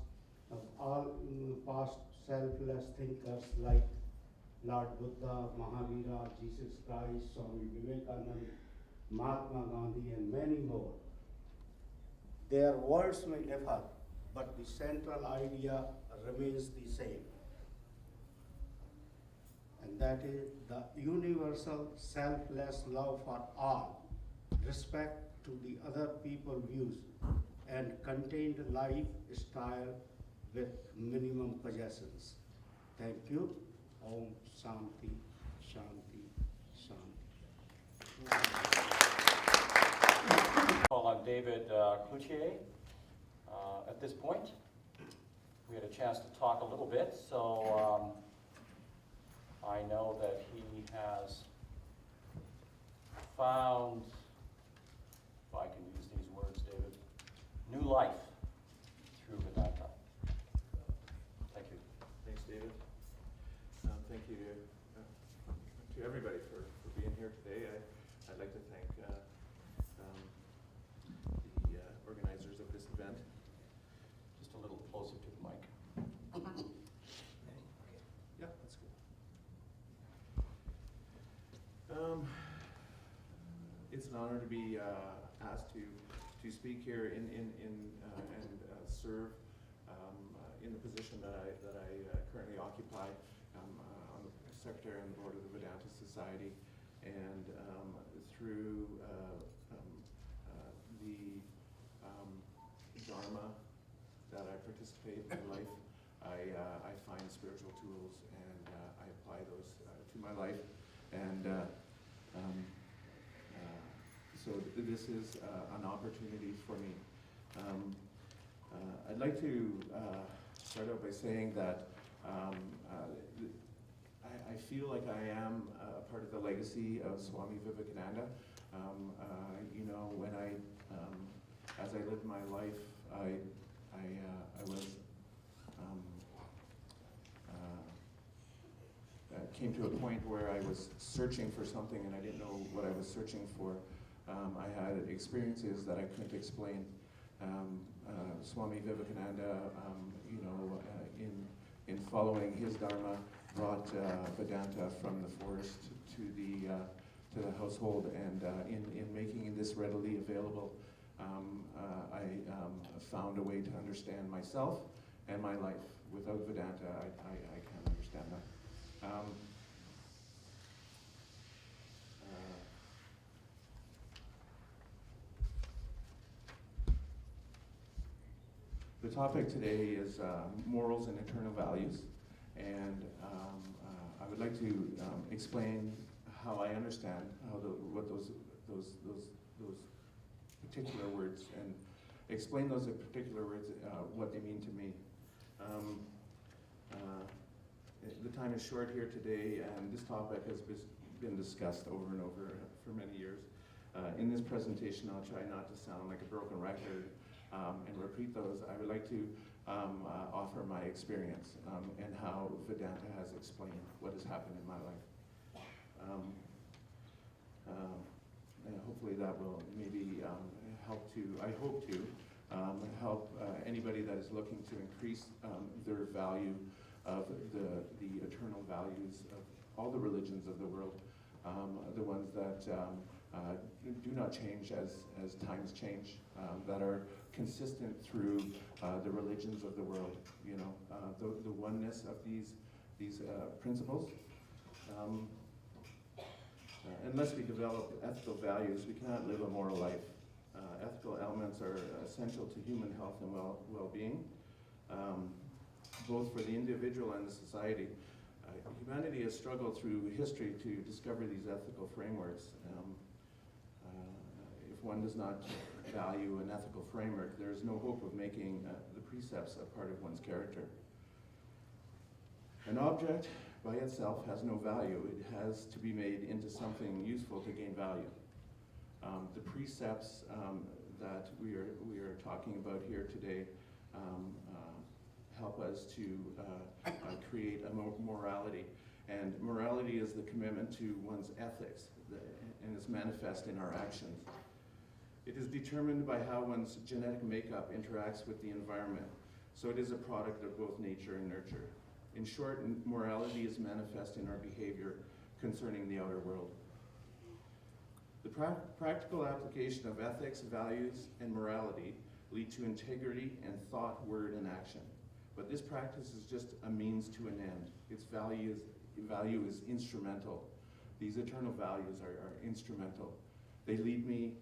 selfless thinkers like Lord Buddha, Mahavira, Jesus Christ, Swami Vivekanand, Mahatma Gandhi, and many more. Their words may differ, but the central idea remains the same. And that is the universal selfless love for all, respect to the other people's views, and contained lifestyle with minimum possessions. Thank you. Om Shanti, Shanti, Shanti. Call on David Cloutier. At this point, we had a chance to talk a little bit, so I know that he has found, if I can use these words, David, new life through Vedanta. Thank you. Thanks, David. Thank you to everybody for being here today. I'd like to thank the organizers of this event. Just a little closer to the mic. Yeah, that's good. It's an honor to be asked to speak here and serve in the position that I currently occupy. I'm the secretary on the board of the Vedanta Society, and through the Dharma that I participate in life, I find spiritual tools and I apply those to my life, and so this is an opportunity for me. I'd like to start out by saying that I feel like I am a part of the legacy of Swami Vivekananda. You know, when I as I lived my life, I was came to a point where I was searching for something and I didn't know what I was searching for. I had experiences that I couldn't explain. Swami Vivekananda, in following his dharma, brought Vedanta from the forest to the household, and in making this readily available, I found a way to understand myself and my life. Without Vedanta, I can't understand that. The topic today is morals and eternal values, and I would like to explain how I understand what those particular words, and explain those particular words, what they mean to me. The time is short here today, and this topic has been discussed over and over for many years. In this presentation, I'll try not to sound like a broken record and repeat those. I would like to offer my experience and how Vedanta has explained what has happened in my life. And hopefully that will maybe help to, I hope to, help anybody that is looking to increase their value of the eternal values of all the religions of the world, the ones that do not change as times change, that are consistent through the religions of the world. The oneness of these principles. Unless we develop ethical values, we cannot live a moral life. Ethical elements are essential to human health and well-being, both for the individual and the society. Humanity has struggled through history to discover these ethical frameworks. If one does not value an ethical framework, there is no hope of making the precepts a part of one's character. An object by itself has no value. It has to be made into something useful to gain value. The precepts that we are talking about here today help us to create a morality. And morality is the commitment to one's ethics, and is manifest in our actions. It is determined by how one's genetic makeup interacts with the environment, so it is a product of both nature and nurture. In short, morality is manifest in our behavior concerning the outer world. The practical application of ethics, values, and morality lead to integrity and thought, word, and action. But this practice is just a means to an end. Its value is instrumental. These eternal values are instrumental. They lead me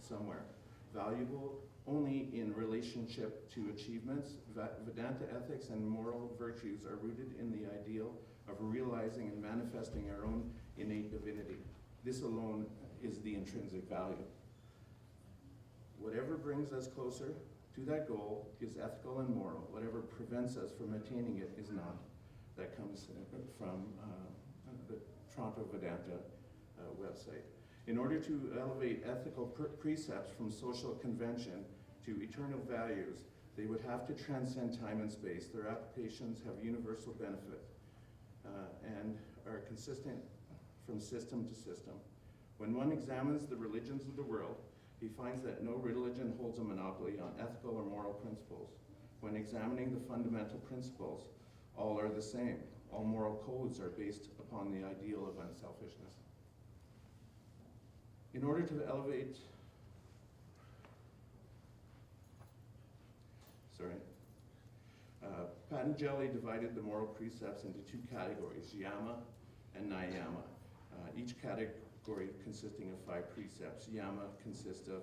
somewhere. Valuable only in relationship to achievements. Vedanta ethics and moral virtues are rooted in the ideal of realizing and manifesting our own innate divinity. This alone is the intrinsic value. Whatever brings us closer to that goal is ethical and moral. Whatever prevents us from attaining it is not. That comes from the Toronto Vedanta website. In order to elevate ethical precepts from social convention to eternal values, they would have to transcend time and space. Their applications have universal benefit and are consistent from system to system. When one examines the religions of the world, he finds that no religion holds a monopoly on ethical or moral principles. When examining the fundamental principles, all are the same. All moral codes are based upon the ideal of unselfishness. In order to elevate, Patanjali divided the moral precepts into two categories, yama and niyama. Each category consisting of 5 precepts. Yama consists of,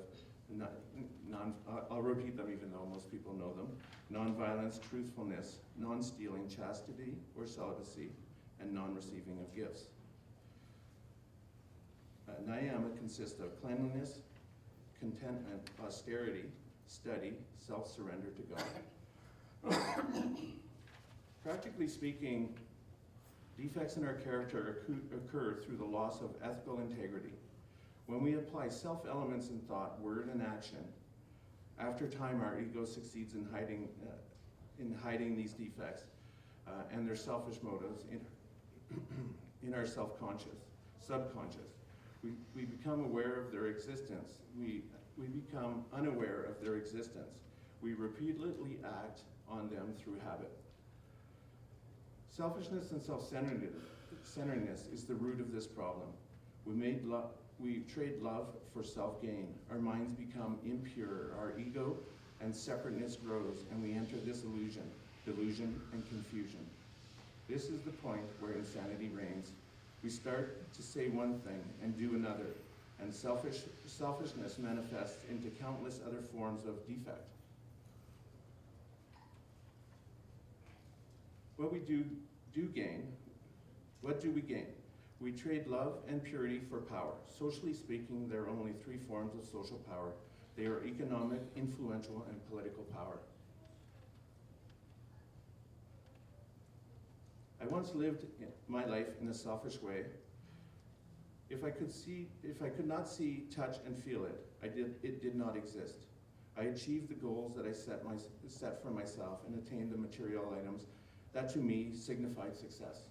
I'll repeat them even though most people know them: non-violence, truthfulness, non-stealing, chastity or celibacy, and non-receiving of gifts. Niyama consists of cleanliness, contentment, austerity, study, self-surrender to God. Practically speaking, defects in our character occur through the loss of ethical integrity. When we apply self-elements in thought, word, and action, after time our ego succeeds in hiding these defects and their selfish motives in our self-conscious, subconscious. We become aware of their existence. We become unaware of their existence. We repeatedly act on them through habit. Selfishness and self-centeredness is the root of this problem. We trade love for self-gain. Our minds become impure. Our ego and separateness grows, and we enter disillusion, delusion, and confusion. This is the point where insanity reigns. We start to say one thing and do another, and selfishness manifests into countless other forms of defect. What do we gain? We trade love and purity for power. Socially speaking, there are only three forms of social power. They are economic, influential, and political power. I once lived my life in a selfish way. If I could not see, touch, and feel it, it did not exist. I achieved the goals that I set for myself and attained the material items that to me signified success.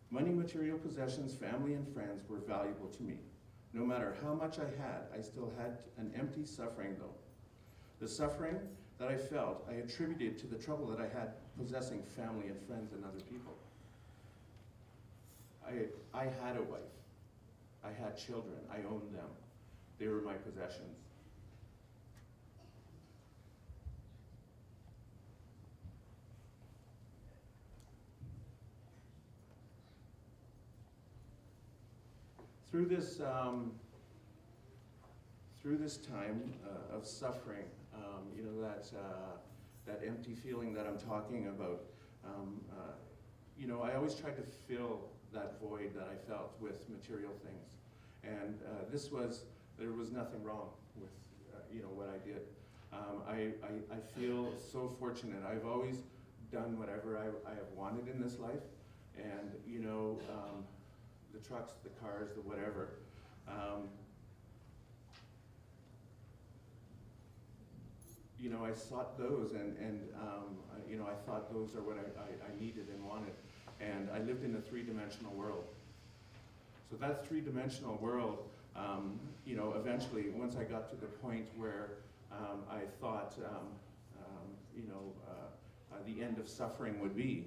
Money, material possessions, family, and friends were valuable to me. No matter how much I had, I still had an empty suffering though. The suffering that I felt, I attributed to the trouble that I had possessing family and friends and other people. I had a wife. I had children. I owned them. They were my possessions. Through this time of suffering, that empty feeling that I'm talking about, I always tried to fill that void that I felt with material things, and there was nothing wrong with what I did. I feel so fortunate. I've always done whatever I have wanted in this life, and the trucks, the cars, the whatever. I sought those, and I thought those are what I needed and wanted. And I lived in a three-dimensional world. So that three-dimensional world, eventually, once I got to the point where I thought, the end of suffering would be,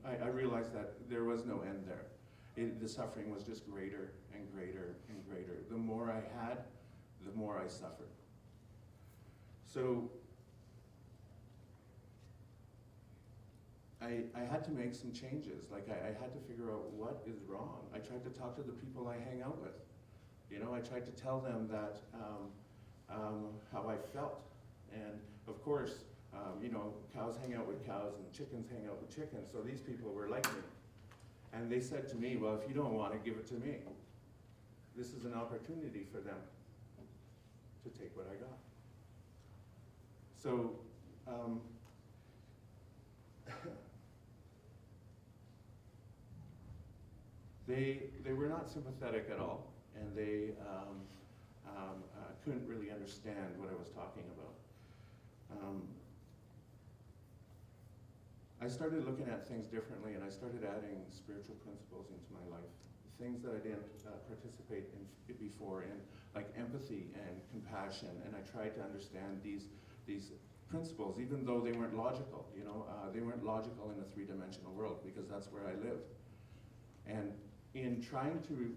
I realized that there was no end there. The suffering was just greater and greater and greater. The more I had, the more I suffered. So I had to make some changes. Like I had to figure out what is wrong. I tried to talk to the people I hang out with. I tried to tell them that how I felt. And of course, cows hang out with cows and chickens hang out with chickens. So these people were like me. And they said to me, well, if you don't want it, give it to me. This is an opportunity for them to take what I got. So, they were not sympathetic at all, and they couldn't really understand what I was talking about. I started looking at things differently, and I started adding spiritual principles into my life, things that I didn't participate in before, in like empathy and compassion, and I tried to understand these principles, even though they weren't logical. They weren't logical in a three-dimensional world, because that's where I lived. And in trying to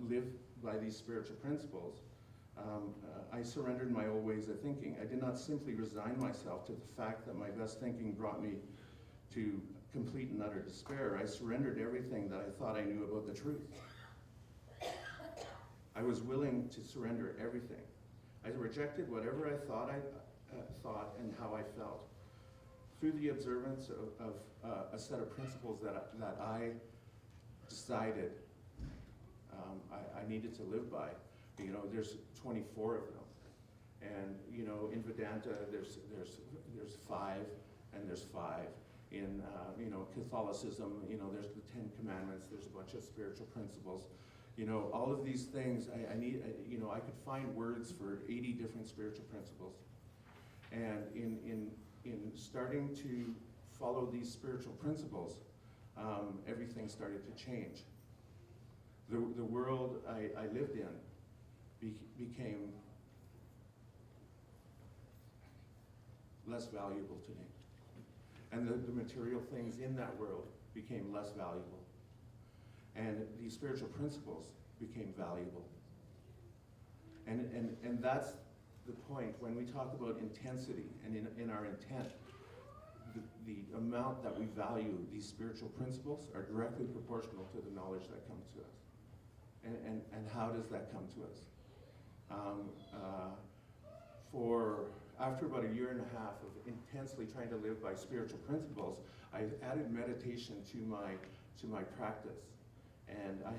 live by these spiritual principles, I surrendered my old ways of thinking. I did not simply resign myself to the fact that my best thinking brought me to complete and utter despair. I surrendered everything that I thought I knew about the truth. I was willing to surrender everything. I rejected whatever I thought and how I felt. Through the observance of a set of principles that I decided I needed to live by. There's 24 of them, and in Vedanta there's 5, and there's 5. In Catholicism, there's the 10 Commandments. There's a bunch of spiritual principles. All of these things. I could find words for 80 different spiritual principles. And in starting to follow these spiritual principles, everything started to change. The world I lived in became less valuable to me. And the material things in that world became less valuable. And these spiritual principles became valuable. And that's the point. When we talk about intensity and in our intent, the amount that we value these spiritual principles are directly proportional to the knowledge that comes to us. And how does that come to us? After about a year and a half of intensely trying to live by spiritual principles, I added meditation to my practice. And I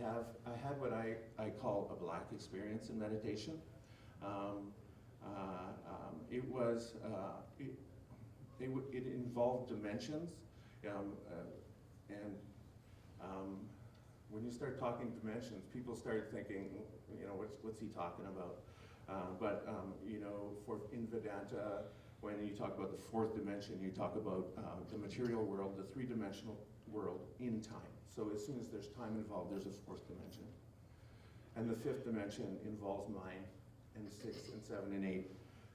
had what I call a black experience in meditation. It involved dimensions, when you start talking dimensions, people start thinking, what's he talking about? In Vedanta, when you talk about the 4th dimension, you talk about the material world, the 3-dimensional world in time. So as soon as there's time involved, there's a 4th dimension. And the 5th dimension involves mind, and 6 and 7 and 8.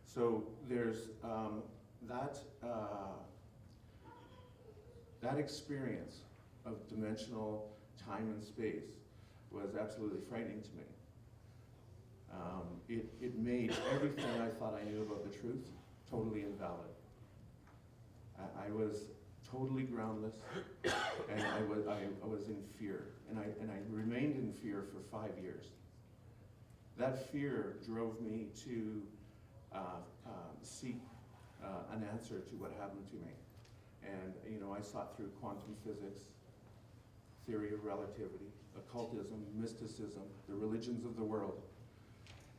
So there's that experience of dimensional time and space was absolutely frightening to me. It made everything I thought I knew about the truth totally invalid. I was totally groundless, and I was in fear, and I remained in fear for 5 years. That fear drove me to seek an answer to what happened to me. And I sought through quantum physics, theory of relativity, occultism, mysticism, the religions of the world.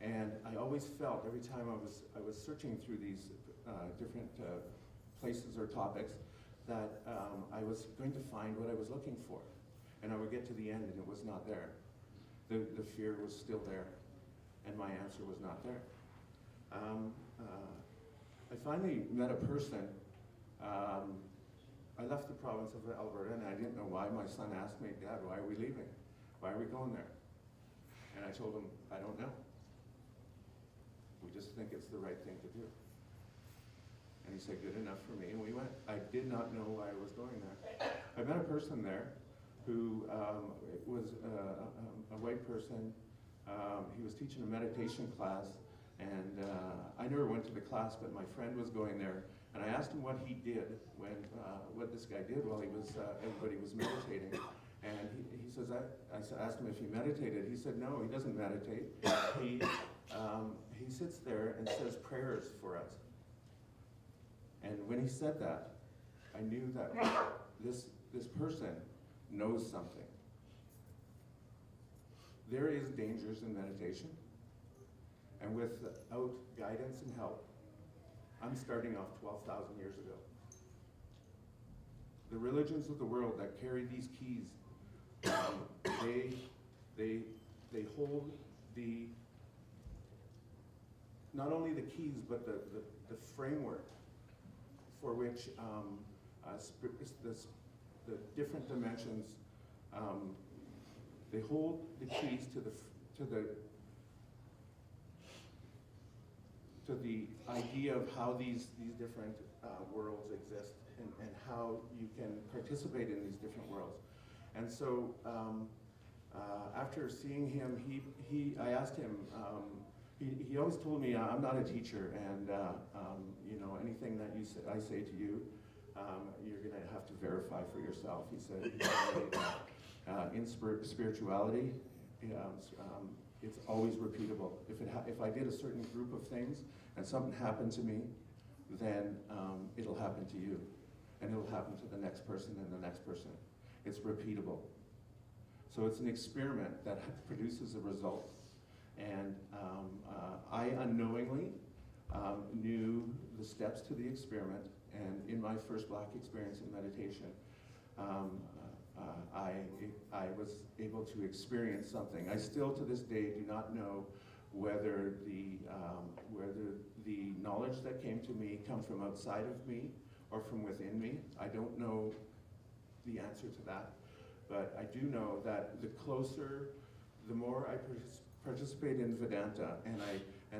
And I always felt, every time I was searching through these different places or topics, that I was going to find what I was looking for. And I would get to the end and it was not there. The fear was still there, and my answer was not there. I finally met a person. I left the province of Alberta, and I didn't know why. My son asked me, "Dad, why are we leaving? Why are we going there?" And I told him, "I don't know. We just think it's the right thing to do." And he said, "Good enough for me," and we went. I did not know why I was going there. I met a person there who was a white person. He was teaching a meditation class, and I never went to the class, but my friend was going there, and I asked him what he did what this guy did while everybody was meditating. And he says, I asked him if he meditated. He said, no, he doesn't meditate. He sits there and says prayers for us. And when he said that, I knew that this person knows something. There is dangers in meditation, and without guidance and help, I'm starting off 12,000 years ago. The religions of the world that carry these keys, they hold not only the keys, but the framework for which the different dimensions, they hold the keys to the idea of how these different worlds exist, and how you can participate in these different worlds. And so after seeing him, I asked him, he always told me, I'm not a teacher, and anything that I say to you, you're going to have to verify for yourself. He said, in spirituality, it's always repeatable. If I did a certain group of things and something happened to me, then it'll happen to you, and it'll happen to the next person and the next person. It's repeatable. So it's an experiment that produces a result. And I unknowingly knew the steps to the experiment, And in my first Black experience in meditation, I was able to experience something. I still to this day do not know whether the knowledge that came to me come from outside of me or from within me. I don't know the answer to that, but I do know that the more I participate in Vedanta and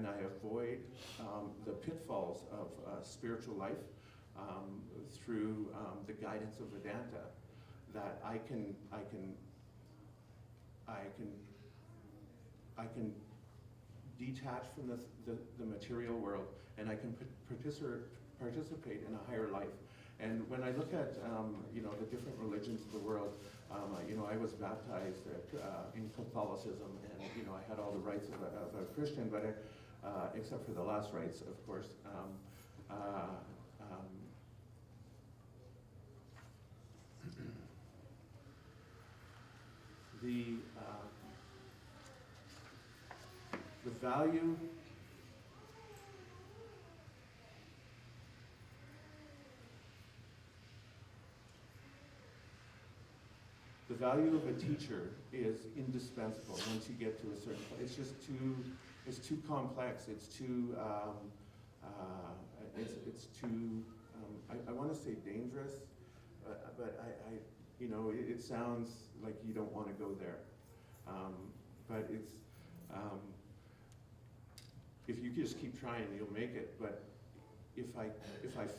I avoid the pitfalls of spiritual life through the guidance of Vedanta, that I can detach from the material world, and I can participate in a higher life. And when I look at the different religions of the world, I was baptized in Catholicism, and I had all the rights of a Christian, but except for the last rites, of course. The value of a teacher is indispensable once you get to a certain place. It's too complex. It's too I want to say dangerous, but it sounds like you don't want to go there. But it's if you just keep trying, you'll make it. But if I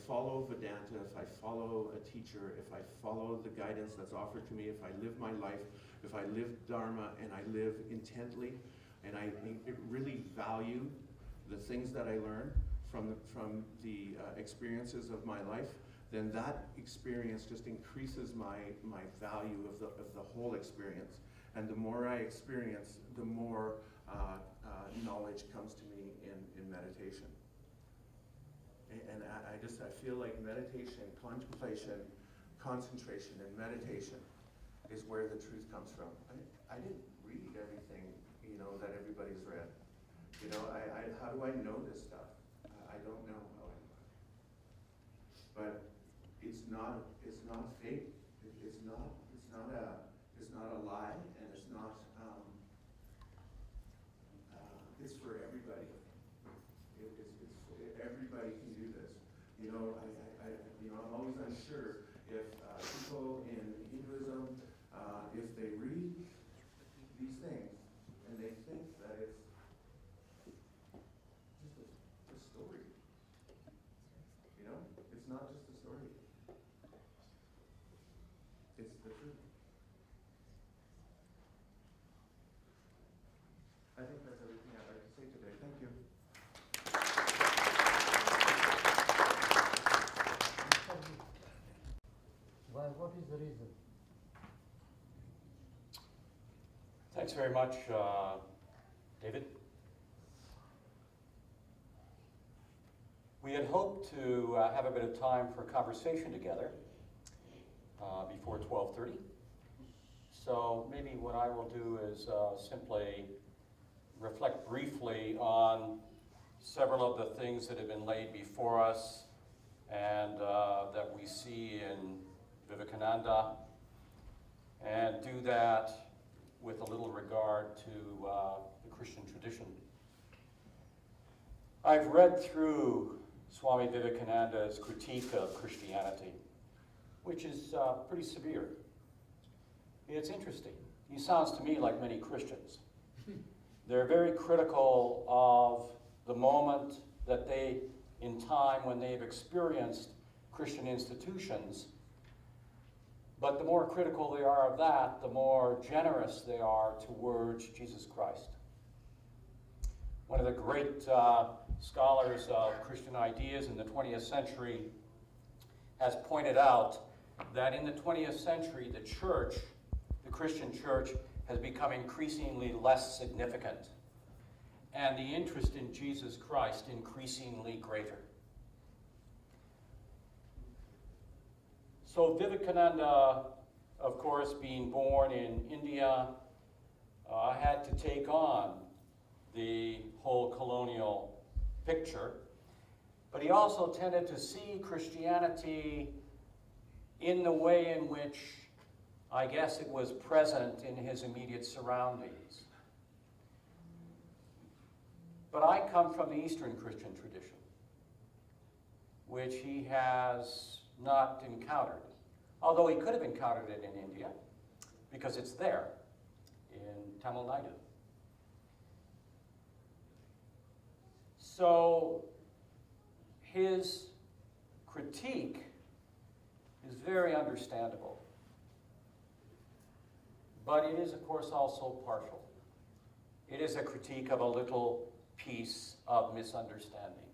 follow Vedanta, if I follow a teacher, if I follow the guidance that's offered to me, if I live my life, if I live Dharma and I live intently, and I really value the things that I learn from the experiences of my life, then that experience just increases my value of the whole experience. And the more I experience, the more knowledge comes to me in meditation. And I feel like meditation, contemplation, concentration, and meditation is where the truth comes from. I didn't read everything, that everybody's read. How do I know this stuff? I don't know how I know it. But it's not fake. It's not a lie, and it's not. It's for everybody. Everybody can do this. I'm always unsure if people in Hinduism, if they read these things and they think that it's just a story. It's not just a story. It's the truth. I think that's everything I'd like to say today. Thank you. Why? What is the reason? Thanks very much, David. We had hoped to have a bit of time for conversation together before 12:30. So maybe what I will do is simply reflect briefly on several of the things that have been laid before us and that we see in Vivekananda, and do that with a little regard to the Christian tradition. I've read through Swami Vivekananda's critique of Christianity, which is pretty severe. It's interesting. He sounds to me like many Christians. They're very critical of the moment that in time when they've experienced Christian institutions. But the more critical they are of that, the more generous they are towards Jesus Christ. One of the great scholars of Christian ideas in the 20th century has pointed out that in the 20th century, the church, the Christian church, has become increasingly less significant, and the interest in Jesus Christ increasingly greater. So Vivekananda, of course, being born in India, had to take on the whole colonial picture. But he also tended to see Christianity in the way in which, I guess, it was present in his immediate surroundings. But I come from the Eastern Christian tradition, which he has not encountered, although he could have encountered it in India, because it's there, in Tamil Nadu. So his critique is very understandable, but it is, of course, also partial. It is a critique of a little piece of misunderstanding,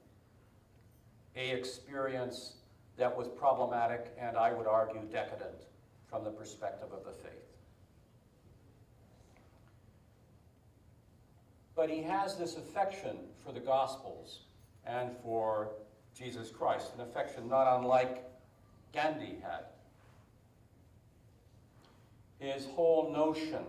a experience that was problematic and, I would argue, decadent from the perspective of the faith. But he has this affection for the Gospels and for Jesus Christ, an affection not unlike Gandhi had. His whole notion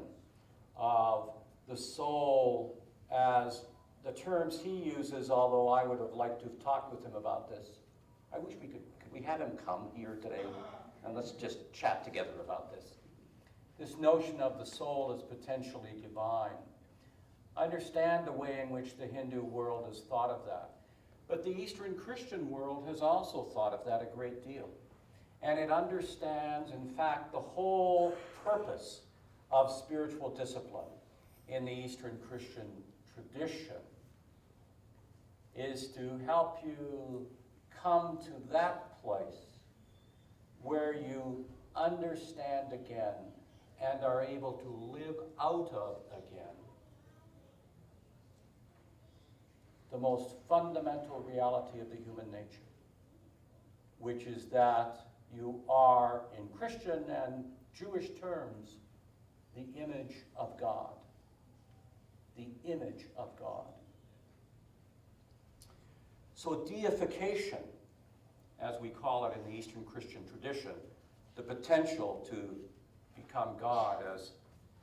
of the soul as the terms he uses, although I would have liked to have talked with him about this. I wish could we have him come here today and let's just chat together about this. This notion of the soul as potentially divine. I understand the way in which the Hindu world has thought of that. But the Eastern Christian world has also thought of that a great deal. And it understands, in fact, the whole purpose of spiritual discipline in the Eastern Christian tradition is to help you come to that place where you understand again and are able to live out of again the most fundamental reality of the human nature, which is that you are, in Christian and Jewish terms, the image of God. The image of God. So deification, as we call it in the Eastern Christian tradition, the potential to become God, as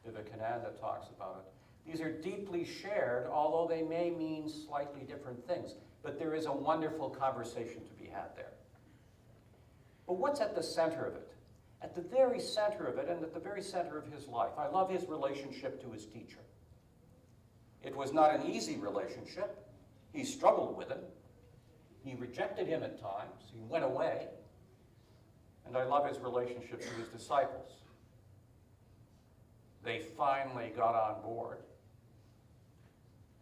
Vivekananda talks about it, these are deeply shared, although they may mean slightly different things. But there is a wonderful conversation to be had there. But what's at the center of it? At the very center of it, and at the very center of his life, I love his relationship to his teacher. It was not an easy relationship. He struggled with it. He rejected him at times. He went away. And I love his relationship to his disciples. They finally got on board.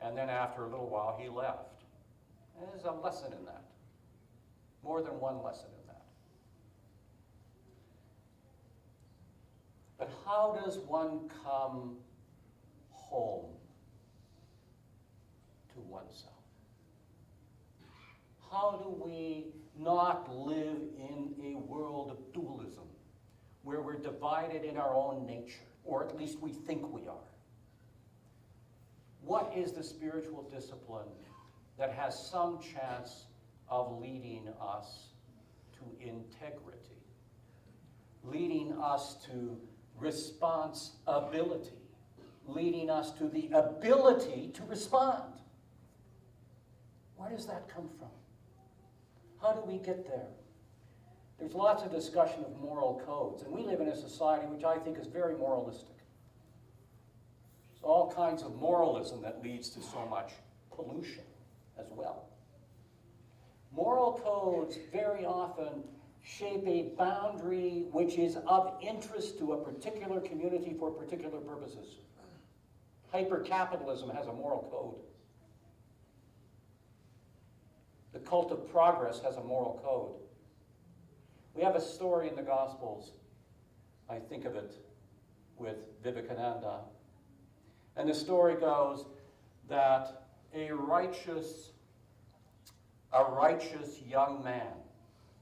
And then after a little while, he left. And there's a lesson in that. More than one lesson in that. But how does one come home to oneself? How do we not live in a world of dualism where we're divided in our own nature, or at least we think we are? What is the spiritual discipline that has some chance of leading us to integrity, leading us to responsibility, leading us to the ability to respond? Where does that come from? How do we get there? There's lots of discussion of moral codes, and we live in a society which I think is very moralistic. There's all kinds of moralism that leads to so much pollution as well. Moral codes very often shape a boundary which is of interest to a particular community for particular purposes. Hyper-capitalism has a moral code. The cult of progress has a moral code. We have a story in the Gospels, I think of it with Vivekananda. And the story goes that a righteous young man,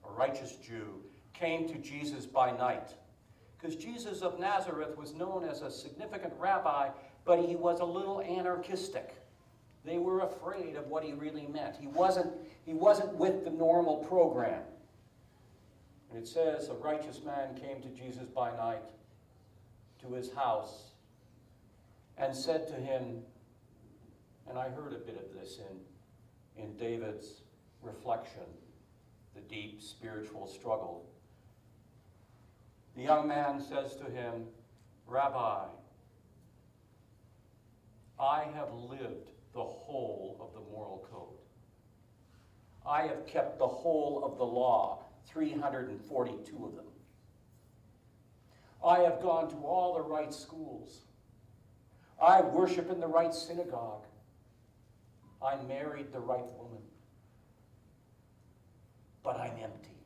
a righteous Jew, came to Jesus by night. Because Jesus of Nazareth was known as a significant rabbi, but he was a little anarchistic. They were afraid of what he really meant. He wasn't with the normal program. And it says a righteous man came to Jesus by night to his house and said to him, and I heard a bit of this in David's reflection, the deep spiritual struggle. The young man says to him, "Rabbi, I have lived the whole of the moral code. I have kept the whole of the law, 342 of them. I have gone to all the right schools. I worship in the right synagogue. I married the right woman. But I'm empty.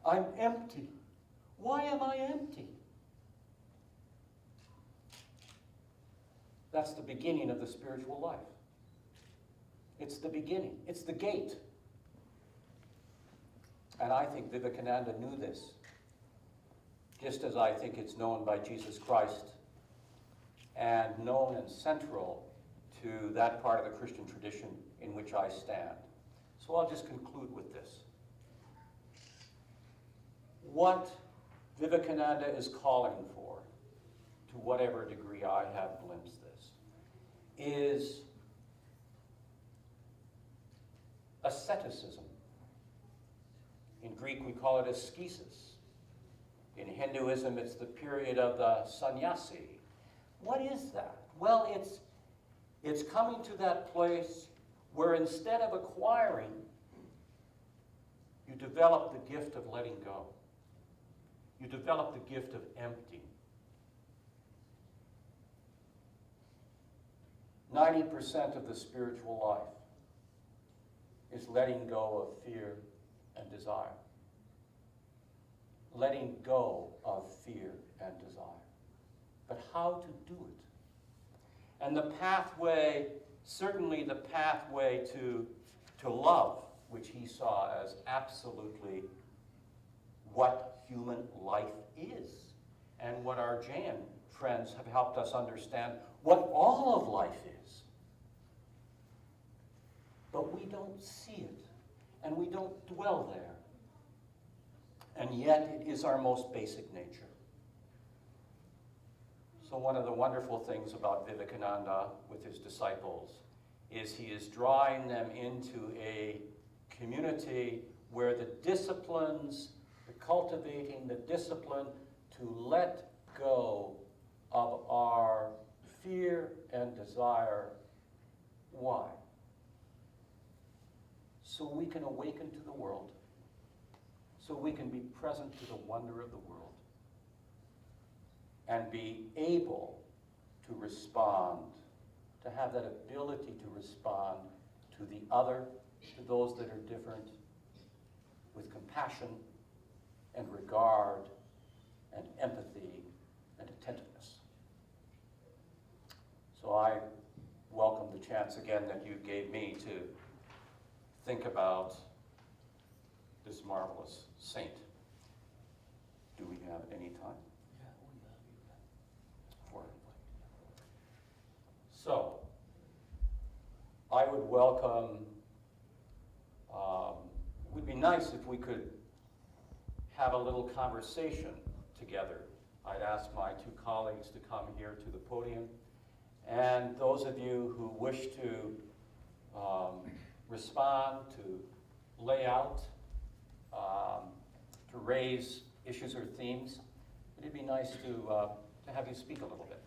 I'm empty. Why am I empty?" That's the beginning of the spiritual life. It's the beginning. It's the gate. And I think Vivekananda knew this, just as I think it's known by Jesus Christ and known and central to that part of the Christian tradition in which I stand. So I'll just conclude with this. What Vivekananda is calling for, to whatever degree I have glimpsed this, is asceticism. In Greek we call it ascesis. In Hinduism it's the period of the sannyasi. What is that? Well, it's coming to that place where instead of acquiring, you develop the gift of letting go. You develop the gift of emptying. 90% of the spiritual life is letting go of fear and desire. Letting go of fear and desire. But how to do it? And the pathway, certainly the pathway to love, which he saw as absolutely what human life is, and what our Jain friends have helped us understand what all of life is. But we don't see it, and we don't dwell there. And yet it is our most basic nature. So one of the wonderful things about Vivekananda with his disciples is he is drawing them into a community where the disciplines, cultivating the discipline to let go of our fear and desire. Why? So we can awaken to the world, so we can be present to the wonder of the world, and be able to respond, to have that ability to respond to the other, to those that are different, with compassion and regard and empathy and attentiveness. So I welcome the chance again that you gave me to think about this marvelous saint. Do we have any time? For so, I would welcome, it would be nice if we could have a little conversation together. I'd ask my two colleagues to come here to the podium. And those of you who wish to respond, to lay out, to raise issues or themes, it'd be nice to have you speak a little bit.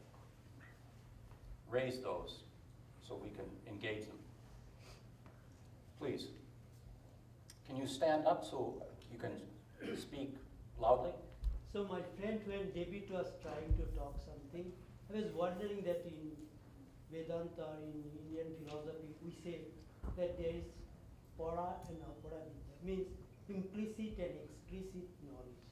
Raise those so we can engage them. Please. Can you stand up so you can speak loudly? So my friend, when David was trying to talk something, I was wondering that in Vedanta, in Indian philosophy, we say that there is para and apara vidya, means implicit and explicit knowledge.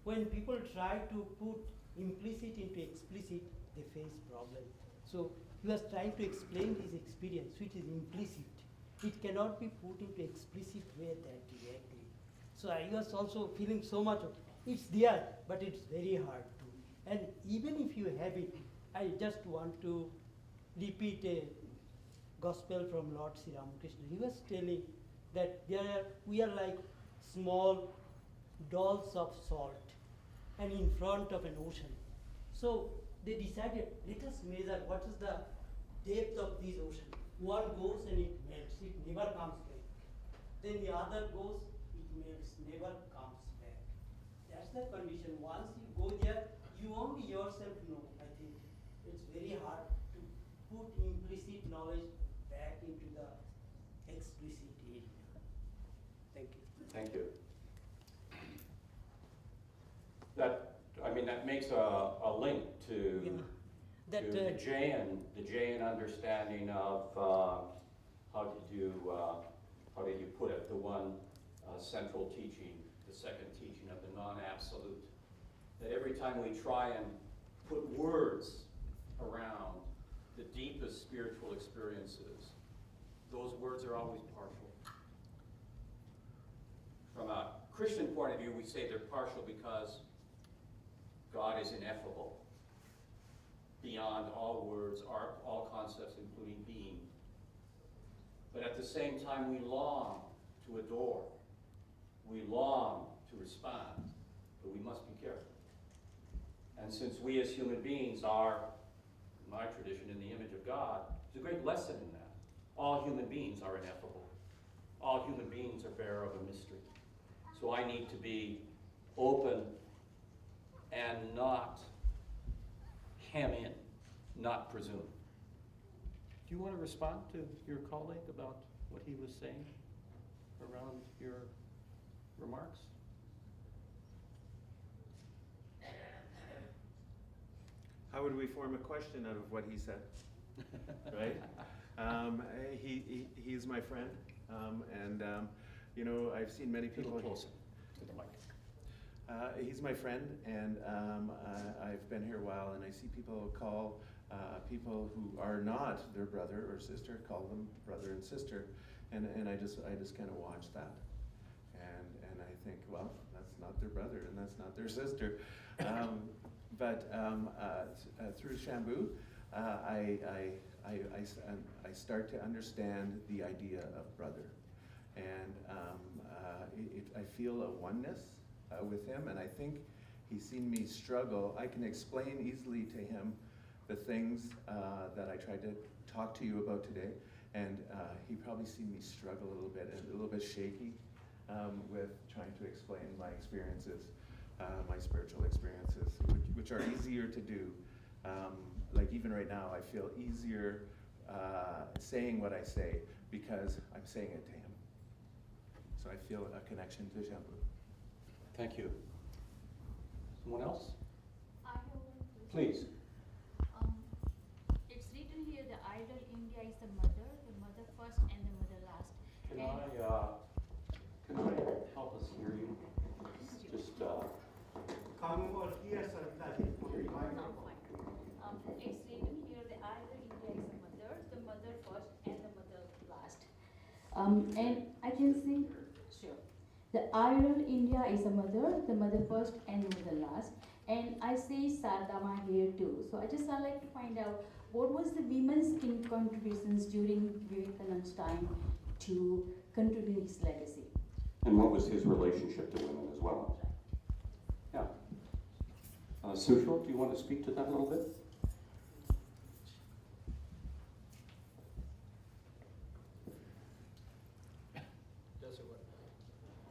When people try to put implicit into explicit, they face problem. So he was trying to explain his experience, which is implicit. It cannot be put into explicit way that directly. So I was also feeling so much of, it's there, but it's very hard to. And even if you have it, I just want to repeat a gospel from Lord Sri Ramakrishna. He was telling that we are like small dolls of salt and in front of an ocean. So they decided, let us measure what is the depth of this ocean. One goes and it melts, it never comes back. then the other goes, it makes never comes back. That's the condition. Once you go there, you only yourself know. I think it's very hard to put implicit knowledge back into the explicit area. Thank you. Thank you. That makes a link to, Yeah. That, to the Jain understanding of how did you put it, the one central teaching, the second teaching of the non-absolute. That every time we try and put words around the deepest spiritual experiences, those words are always partial. From a Christian point of view, we say they're partial because God is ineffable, beyond all words, all concepts, including being. But at the same time, we long to adore. We long to respond, but we must be careful. And since we as human beings are, in my tradition, in the image of God, there's a great lesson in that. All human beings are ineffable. All human beings are bearer of a mystery. So I need to be open and not hem in, not presume. Do you want to respond to your colleague about what he was saying around your remarks? How would we form a question out of what he said? Right? He's my friend, and you know, I've seen many people. A little closer to the mic. He's my friend, and I've been here a while, and I see people call people who are not their brother or sister, call them brother and sister, and I just kind of watch that, and I think, well, that's not their brother and that's not their sister, but through Shambhu, I start to understand the idea of brother, and I feel a oneness with him, and I think he's seen me struggle. I can explain easily to him the things that I tried to talk to you about today, and he probably seen me struggle a little bit, and a little bit shaky with trying to explain my experiences, my spiritual experiences, which are easier to do. Like even right now, I feel easier saying what I say because I'm saying it to him. So I feel a connection to Shambhu. Thank you. Someone else? I have one question. Please. It's written here, the idol India is the mother first and the mother last. Can And I help us hear you? Just Come over here, sir. No, fine. It's written here, the idol India is the mother first and the mother last. And I can see, sure. The idol India is the mother first and the mother last. And I say Sardama here too. So I just like to find out what was the women's contributions during Vivekanand's time to contribute his legacy. and what was his relationship to women as well? Yeah. Sushil, do you want to speak to that a little bit?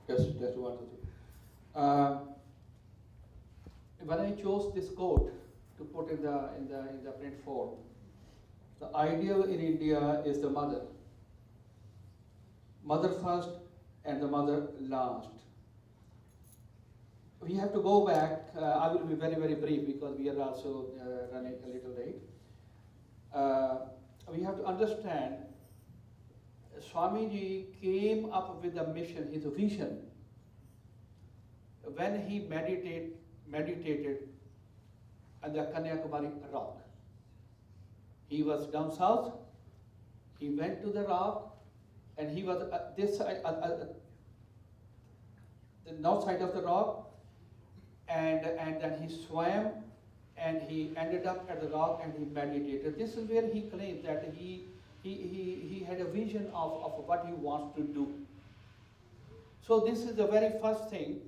Just one, two, three. When I chose this quote to put in the print form, the ideal in India is the mother. Mother first and the mother last. We have to go back. I will be very, very brief because we are also running a little late. We have to understand Swamiji came up with a mission, his vision, when he meditated at the Kanyakumari rock. He was down south, he went to the rock, and he was at this side, the north side of the rock, and then he swam, and he ended up at the rock and he meditated. This is where he claims that he had a vision of what he wants to do. So this is the very first thing.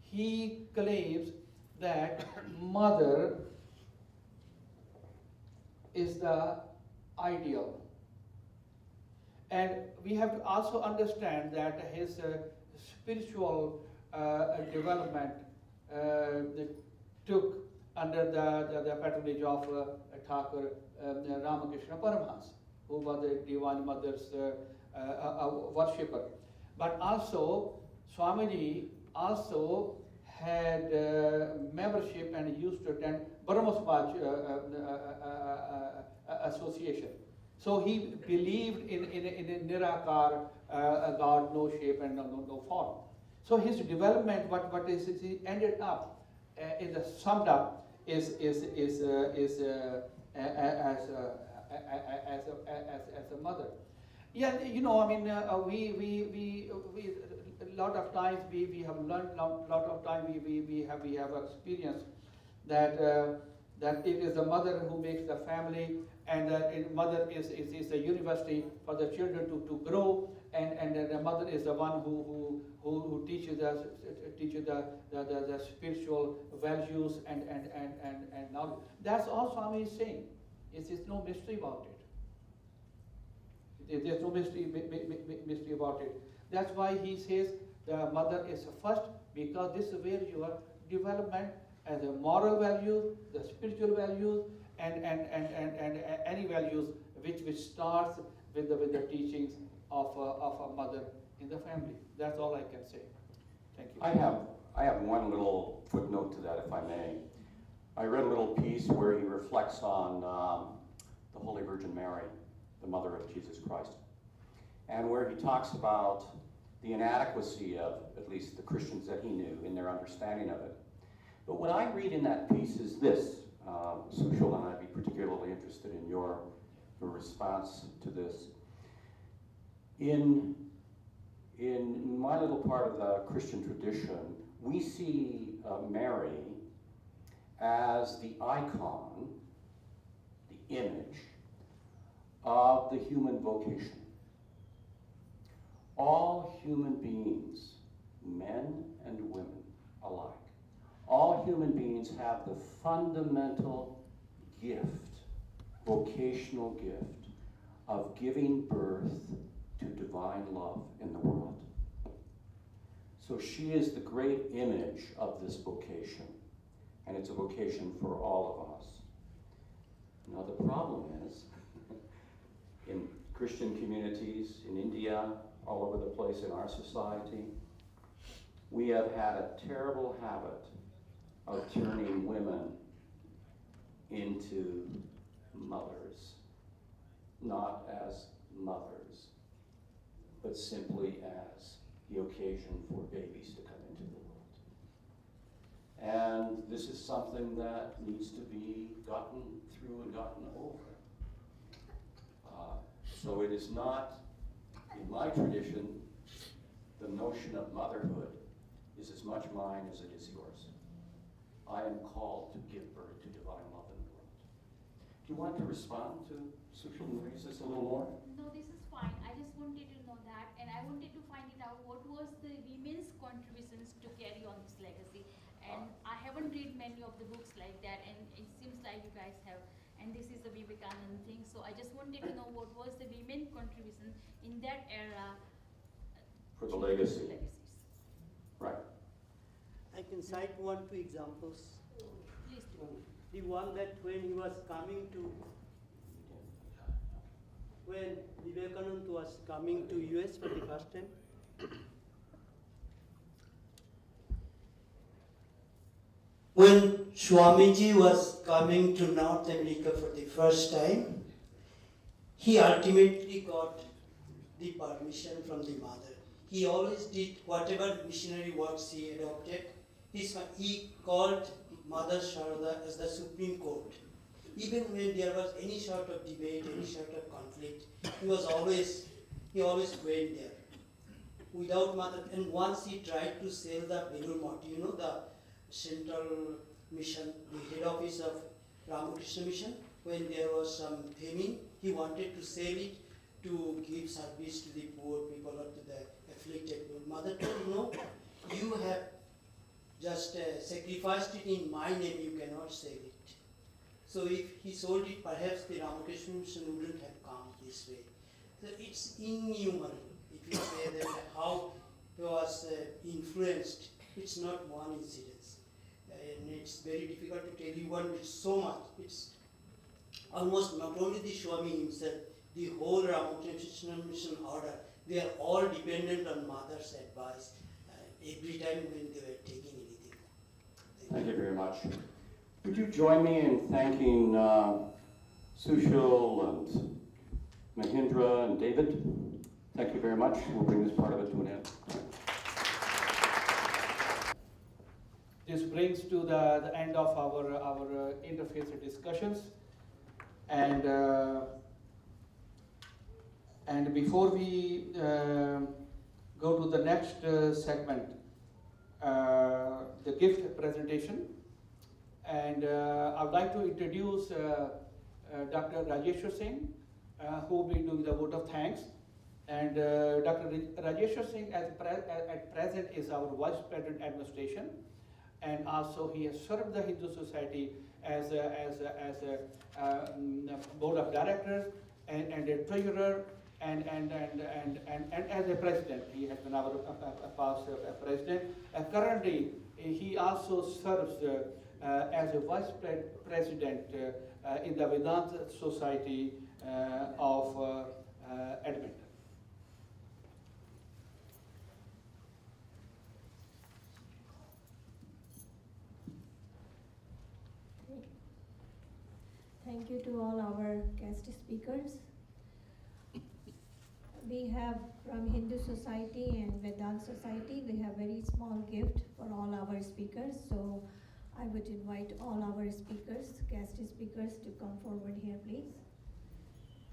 He claims that mother is the ideal. And we have to also understand that his spiritual development took under the patronage of Thakur Ramakrishna Paramahansa, who was the Divine Mother's worshipper. But also, Swamiji also had membership and used to attend Brahma Samaj association. So he believed in a Nirakar God, no shape and no form. So his development, what is he ended up in the summed up is as a mother. Yeah, you know, I mean, we a lot of times we have learned, lot of time we have experienced that that it is the mother who makes the family, and the mother is a university for the children to grow, and the mother is the one who teaches us the spiritual values and knowledge. That's all Swami is saying. It's no mystery about it. There's no mystery about it. That's why he says the mother is first, because this is where your development as a moral values, the spiritual values, and any values which starts with the teachings of a mother in the family. That's all I can say. Thank you. I have one little footnote to that, if I may. I read a little piece where he reflects on the Holy Virgin Mary, the mother of Jesus Christ, and where he talks about the inadequacy of at least the Christians that he knew in their understanding of it. But what I read in that piece is this, Sushil, and I'd be particularly interested in your response to this. In my little part of the Christian tradition, we see Mary as the icon, the image of the human vocation. All human beings, men and women alike, all human beings have the fundamental gift, vocational gift, of giving birth to divine love in the world. So she is the great image of this vocation, and it's a vocation for all of us. Now the problem is, in Christian communities, in India, all over the place in our society, we have had a terrible habit of turning women into mothers, not as mothers, but simply as the occasion for babies to come into the world. And this is something that needs to be gotten through and gotten over. So it is not, in my tradition, the notion of motherhood is as much mine as it is yours. I am called to give birth to divine love in the world. Do you want to respond to Sushil and raise this a little more? No, this is fine. I just wanted to know that, and I wanted to find it out what was the women's contributions to carry on this legacy. And I haven't read many of the books like that, and it seems like you guys have. And this is the Vivekanand thing, so I just wanted to know what was the women contribution in that era For the legacy. legacies. Right. I can cite 1-2 examples. Please do. The one that when he was coming to, when Vivekanand was coming to US for the first time, when Swamiji was coming to North America for the first time, he ultimately got the permission from the mother. He always did whatever missionary works he adopted. He called Mother Sharada as the Supreme Court. Even when there was any sort of debate, any sort of conflict, he always went there. Without mother, and once he tried to sell the Belur Math, the central mission, the head office of Ramakrishna Mission, when there was some famine, he wanted to sell it to give service to the poor people or to the afflicted. Mother told, no, you have just sacrificed it in my name, you cannot sell it. So if he sold it, perhaps the Ramakrishna Mission wouldn't have come this way. So it's innumerable. If you say that how he was influenced, it's not one incident. And it's very difficult to tell you one, it's so much. It's almost not only the Swami himself, the whole Ramakrishna Mission order, they are all dependent on mother's advice every time when they were taking anything. Thank you very much. Would you join me in thanking Sushil and Mahindra and David? Thank you very much. We'll bring this part of it to an end. This brings to the end of our interfaith discussions, and before we go to the next segment, the gift presentation, and I would like to introduce Dr. Rajeshwar Singh, who will be doing the vote of thanks. And Dr. Rajeshwar Singh at present is our Vice President Administration, and also he has served the Hindu Society as a board of directors and a treasurer and as a president. He has been our past president. Currently, he also serves as a vice president in the Vedanta Society of Edmonton. Thank you to all our guest speakers. We have from Hindu Society and Vedanta Society, we have very small gift for all our speakers. So I would invite all our speakers, guest speakers to come forward here, please.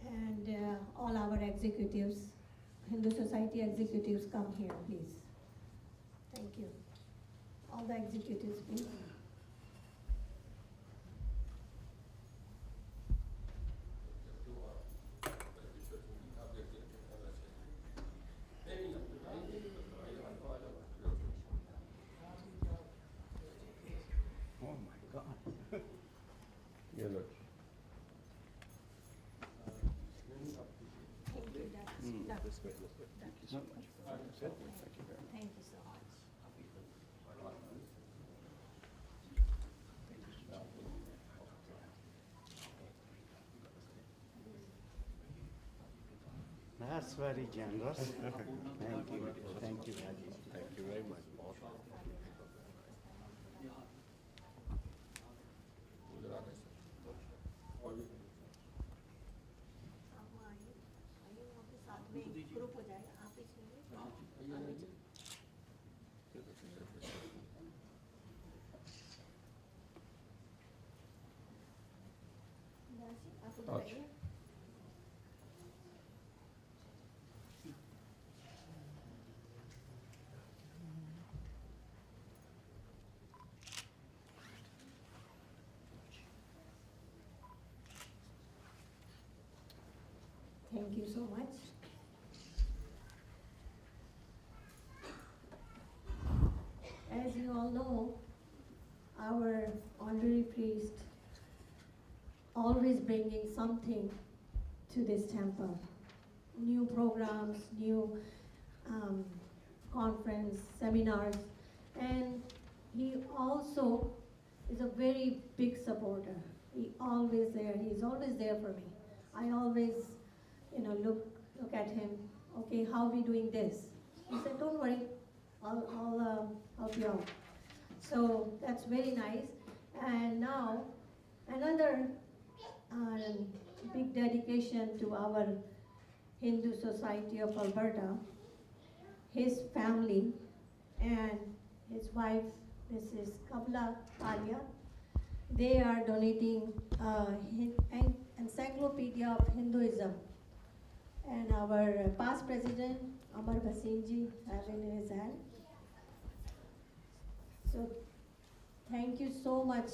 And all our executives, Hindu Society executives, come here, please. Thank you. All the executives, please. Thank you so much. That's very generous. Thank you. Thank you, Rajesh. Thank you very much. Thank you so much. As you all know, our honorary priest always bringing something to this temple. New programs, new conference, seminars, and he also is a very big supporter. He's always there for me. I always, look at him. Okay, how are we doing this? He said, "Don't worry, I'll help you out." So that's very nice. And now another big dedication to our Hindu Society of Alberta. His family and his wife, Mrs. Kabla Alia, they are donating an encyclopedia of Hinduism. And our past president, Amar Bhasinji, have it in his hand. So thank you so much,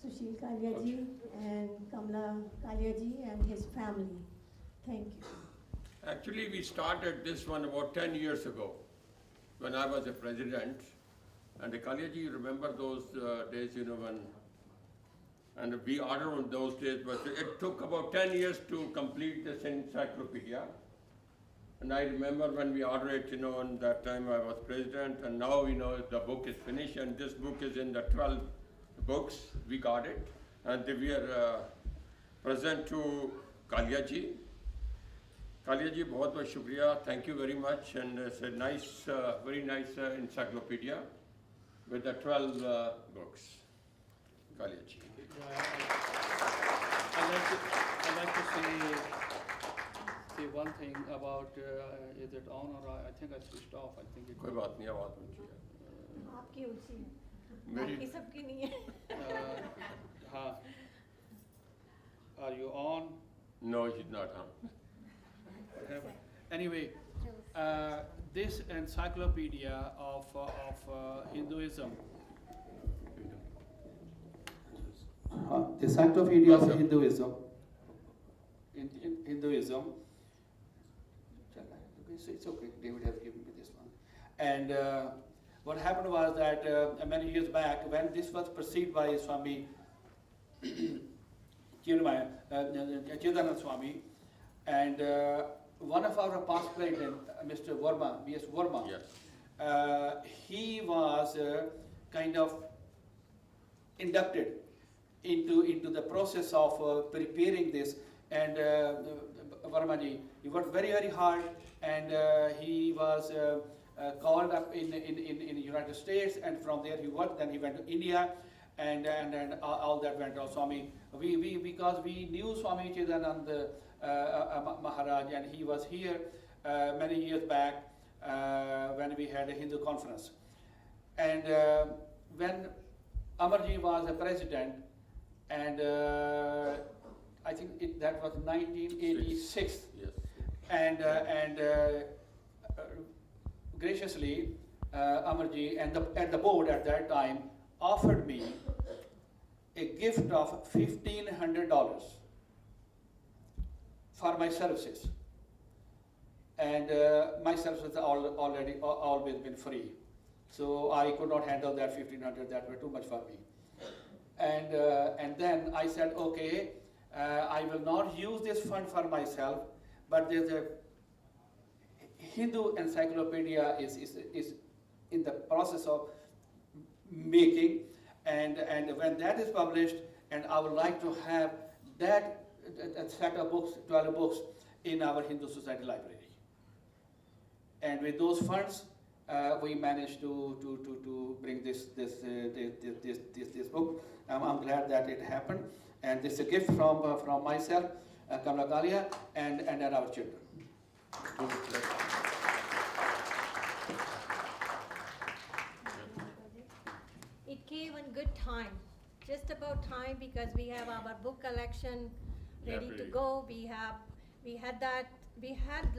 Sushil Kalia ji and Kamla Kalia ji and his family. Thank you. Actually, we started this one about 10 years ago when I was a president. And Kalia ji, you remember those days, when And we ordered on those days, but it took about 10 years to complete this encyclopedia. And I remember when we ordered it, and that time I was president, and now, the book is finished, and this book is in the 12 books, we got it. And we are present to Kalia ji. Kalia ji, बहुत बहुत शुक्रिया, thank you very much, and it's a nice, very nice encyclopedia with the 12 books. Kalia ji. I'd like to say one thing about, is it on or I think I switched off, I think it. कोई बात नहीं, आवाज़ ऊंची है. आपकी ऊँची है, मेरी बाकी सबकी नहीं है. हाँ. Are you on? No, she's not on. Whatever. Anyway, this encyclopedia of Hinduism. The encyclopedia of Hinduism. In Hinduism. It's okay. David has given me this one. And what happened was that many years back, when this was perceived by Swami Chidanand Swami, and one of our past president, Mr. Verma, B.S. Verma, Yes. he was kind of inducted into the process of preparing this, and Verma ji, he worked very, very hard, and he was called up in the United States, and from there he worked. Then he went to India, and all that went on. Swami, because we knew Swami Chidanand Maharaj, and he was here many years back when we had a Hindu conference, and when Amarji was the president, and I think that was 1986. Yes. And graciously, Amarji and the board at that time offered me a gift of $1,500 for my services, and my services already always been free, so I could not handle that $1,500. That were too much for me, and then I said, okay, I will not use this fund for myself, but there's a Hindu encyclopedia is in the process of making, and when that is published, and I would like to have that set of books, 12 books, in our Hindu Society library. And with those funds, we managed to bring this book. I'm glad that it happened, and this is a gift from myself, Kamla Kalia, and our children. It came in good time, just about time, because we have our book collection ready to go. We had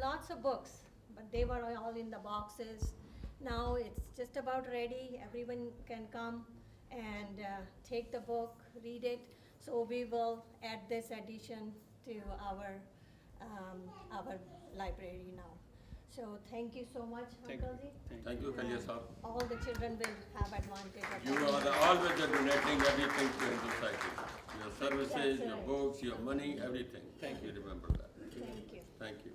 lots of books, but they were all in the boxes. Now it's just about ready. Everyone can come and take the book, read it. So we will add this addition to our library now. So thank you so much, Uncle Ji. Thank you, Kalia Sahab. All the children will have advantage of You that. are always donating everything to Hindu Society. Your services, That's your right. books, your money, everything. Thank you. Remember that. Thank you. Thank you.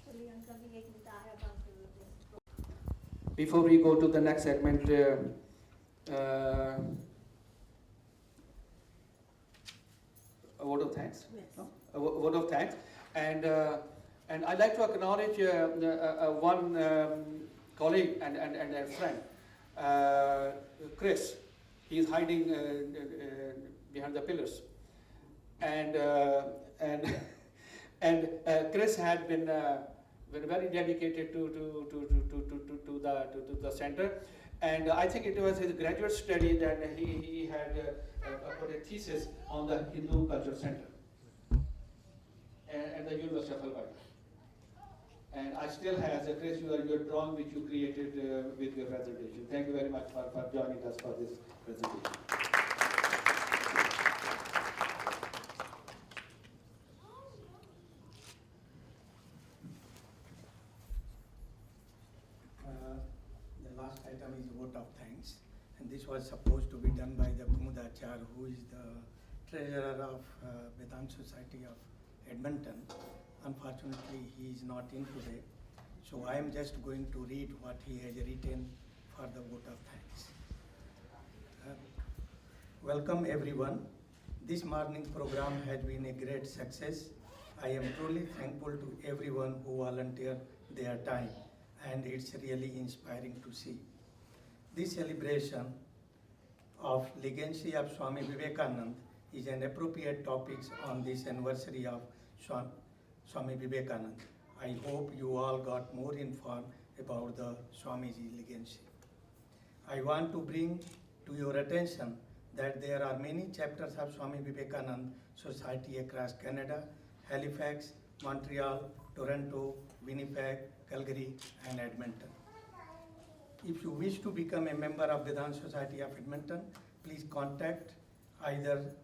Actually, Uncle Ji, ek minute aayega to this. Before we go to the next segment, a word of thanks. Yes. No? A word of thanks, and I'd like to acknowledge one colleague and a friend, Chris. He's hiding behind the pillars, and Chris had been very dedicated to the center, and I think it was his graduate study that he had put a thesis on the Hindu Culture Center at the University of Hawaii. And I still have, Chris, your drawing which you created with your presentation. Thank you very much for joining us for this presentation. The last item is vote of thanks. and this was supposed to be done by the Kumudachar, who is the treasurer of Vedant Society of Edmonton. Unfortunately, he is not in today, so I am just going to read what he has written for the vote of thanks. Welcome everyone. This morning program has been a great success. I am truly thankful to everyone who volunteered their time, and it's really inspiring to see. This celebration of legacy of Swami Vivekanand is an appropriate topic on this anniversary of Swami Vivekanand. I hope you all got more informed about the Swamiji legacy. I want to bring to your attention that there are many chapters of Swami Vivekanand Society across Canada, Halifax, Montreal, Toronto, Winnipeg, Calgary, and Edmonton. If you wish to become a member of Vedant Society of Edmonton, please contact either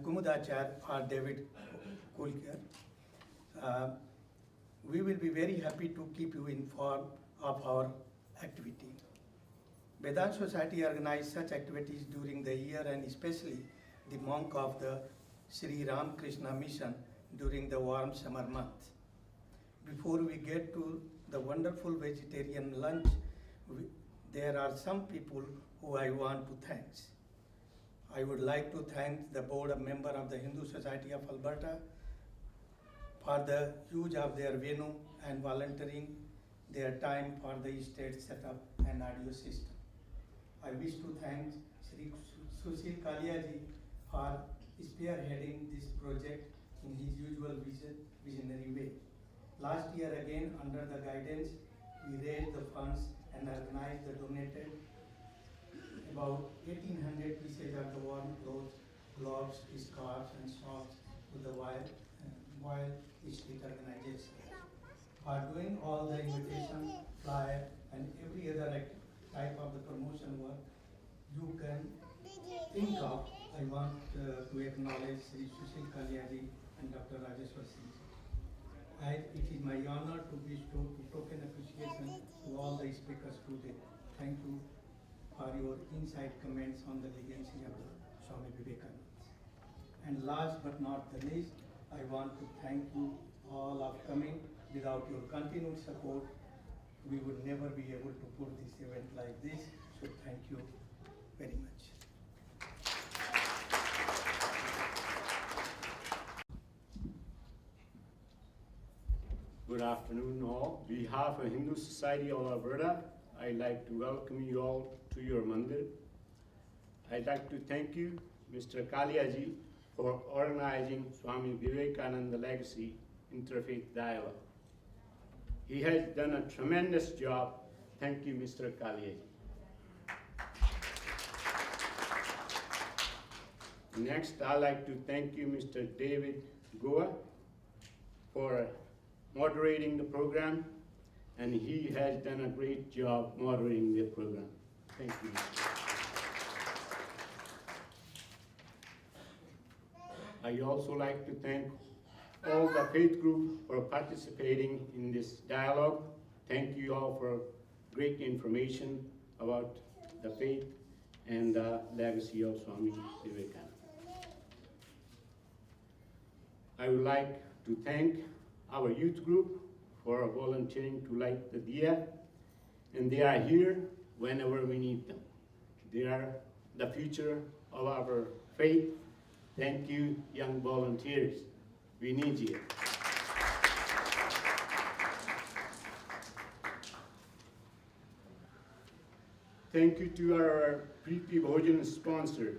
Kumudachar or David Kulkar. We will be very happy to keep you informed of our activity. Vedant Society organizes such activities during the year, and especially the monk of the Sri Ramakrishna Mission during the warm summer month. Before we get to the wonderful vegetarian lunch, there are some people who I want to thank. I would like to thank the board of member of the Hindu Society of Alberta for the use of their venue and volunteering their time for the state setup and audio system. I wish to thank Sri Sushil Kaliaji for spearheading this project in his usual visionary way. Last year again, under the guidance, we raised the funds and organized the donated about 1,800 pieces of the warm clothes, gloves, scarves, and socks to the Wild Street organization. For doing all the invitation, flyer, and every other type of the promotion work you can think of, I want to acknowledge Sri Sushil Kaliaji and Dr. Rajeshwar Singh. It is my honor to bestow token appreciation to all the speakers today. Thank you for your insight comments on the legacy of Swami Vivekanand. And last but not the least, I want to thank you all of coming. Without your continued support, we would never be able to put this event like this. So thank you very much. Good afternoon all. On behalf of Hindu Society of Alberta, I'd like to welcome you all to your mandir. I'd like to thank you, Mr. Kaliaji, for organizing Swami Vivekananda Legacy Interfaith Dialogue. He has done a tremendous job. Thank you, Mr. Kaliaji. Next, I'd like to thank you, Mr. David Goa, for moderating the program, and he has done a great job moderating the program. Thank you. I also like to thank all the faith group for participating in this dialogue. Thank you all for great information about the faith and the legacy of Swami Vivekananda. I would like to thank our youth group for volunteering to light the diya, and they are here whenever we need them. They are the future of our faith. Thank you, young volunteers. We need you. Thank you to our Preeti Bhojan sponsor,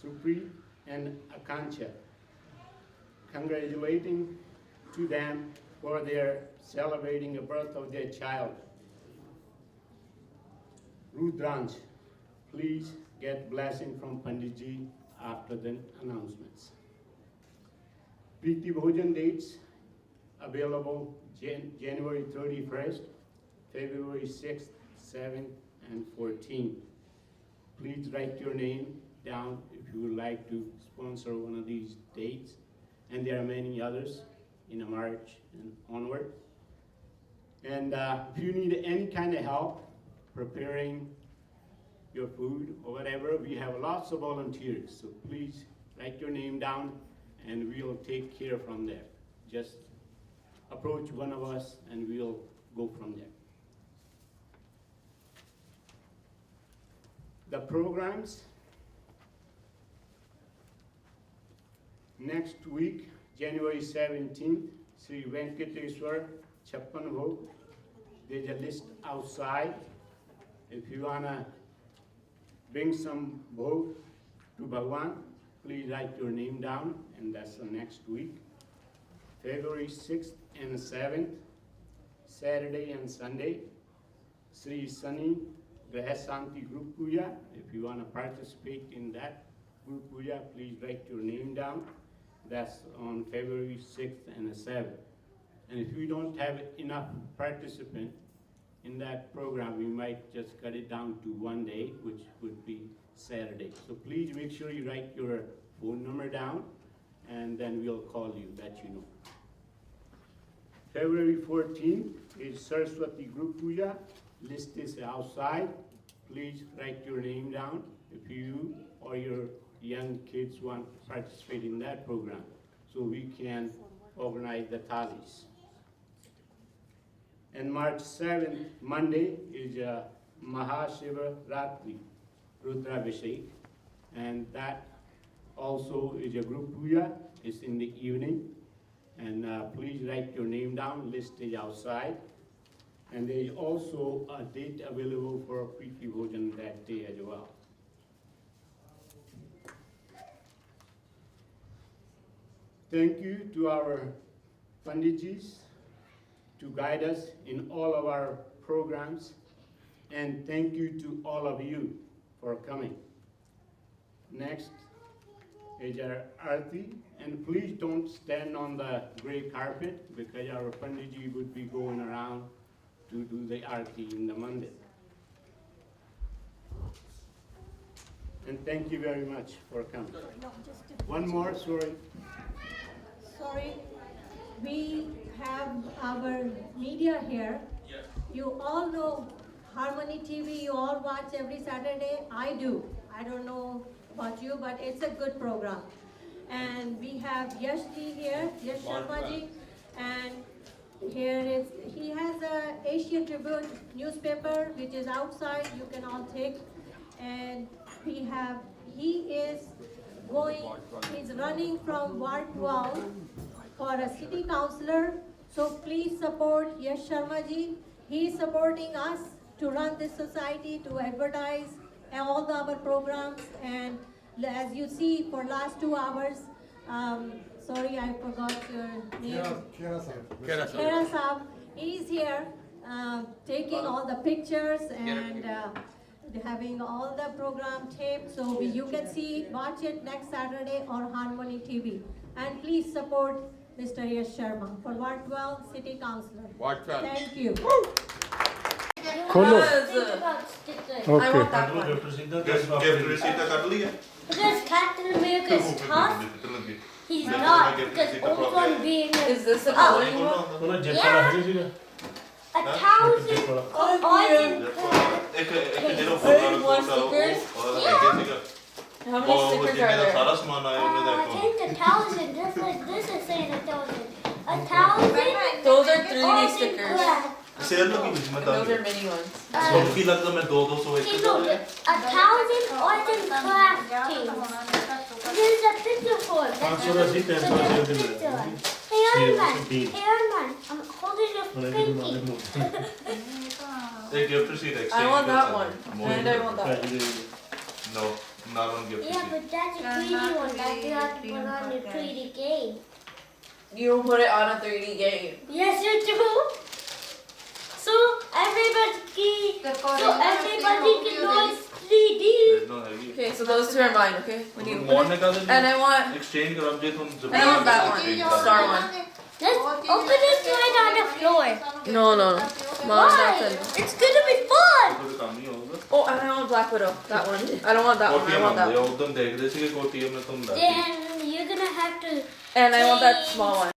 Supri and Akanksha. Congratulating to them for their celebrating the birth of their child. Rudranj, please get blessing from Panditji after the announcements. Preeti Bhojan dates available January 31st, February 6th, 7th, and 14th. Please write your name down if you would like to sponsor one of these dates. And there are many others in March and onward. And if you need any kind of help preparing your food or whatever. We have lots of volunteers, so please write your name down and we'll take care from there. Just approach one of us and we'll go from there. The programs next week, January 17th, Sri Venkateswar Chappan Bhog. There's a list outside. If you wanna bring some bhog to Bhagwan, please write your name down, and that's the next week. February 6th and 7th, Saturday and Sunday, Sri Sunny Grahasanti Group Puja. If you want to participate in that group puja, please write your name down. That's on February 6th and 7th. And if we don't have enough participants in that program, we might just cut it down to one day, which would be Saturday. So please make sure you write your phone number down, and then we'll call you, let you know. February 14th is Saraswati Group Puja. List is outside. Please write your name down if you or your young kids want to participate in that program, so we can organize the thalis. And March 7th, Monday, is Mahashiva Ratri, Rudrabhishek, and that also is a group puja. It's in the evening, and please write your name down. List is outside, and there is also a date available for Preeti Bhojan that day as well. Thank you to our Panditjis to guide us in all of our programs, and thank you to all of you for coming. Next is our Aarti, and please don't stand on the gray carpet because our Panditji would be going around to do the Aarti in the Mandir. And thank you very much for coming. One more, sorry. Sorry, we have our media here. Yes. You all know Harmony TV, you all watch every Saturday. I do. I don't know about you, but it's a good program. And we have Yash ji here, Yash Sharma ji, and here is, he has a Asian Tribune newspaper which is outside, you can all take. And he is he's running from Ward 12 for a city councillor. So please support Yash Sharma ji. He is supporting us to run this society, to advertise all our programs. And as you see, for last 2 hours, sorry, I forgot your name. Khaira Saab. He's here taking all the pictures and having all the program taped, so you can see it, watch it next Saturday on Harmony TV. And please support Mr. Yash Sharma for Ward 12 City Councillor. Ward 12. Thank you. खोलो I want that one. Because Captain America is tough. He's not, because Ultron being Is this a coloring one? yeah. 1,000 Austin more stickers? Yeah. How many stickers are there? I think 1,000, just like this is saying 1,000. 1,000. Those are 3D stickers. And those are mini ones. Okay, no, but 1,000 Austin craft teams. There's a picture for it. Hey, Iron Man, I'm holding a pinky. I want that one. And I want that one. No, not on gift. Yeah, but that's a 3D one that you have to put on your 3D game. You don't put it on a 3D game. Yes, you do. So everybody can know it's 3D. Okay, so those two are mine, okay? When you and I want exchange that one. Star one. Let's open this right on the floor. No. Mom, Why? that's it. It's gonna be fun. Oh, and I want Black Widow. That one. I don't want that one. I want that one. Then you're gonna have to. And I want that small one.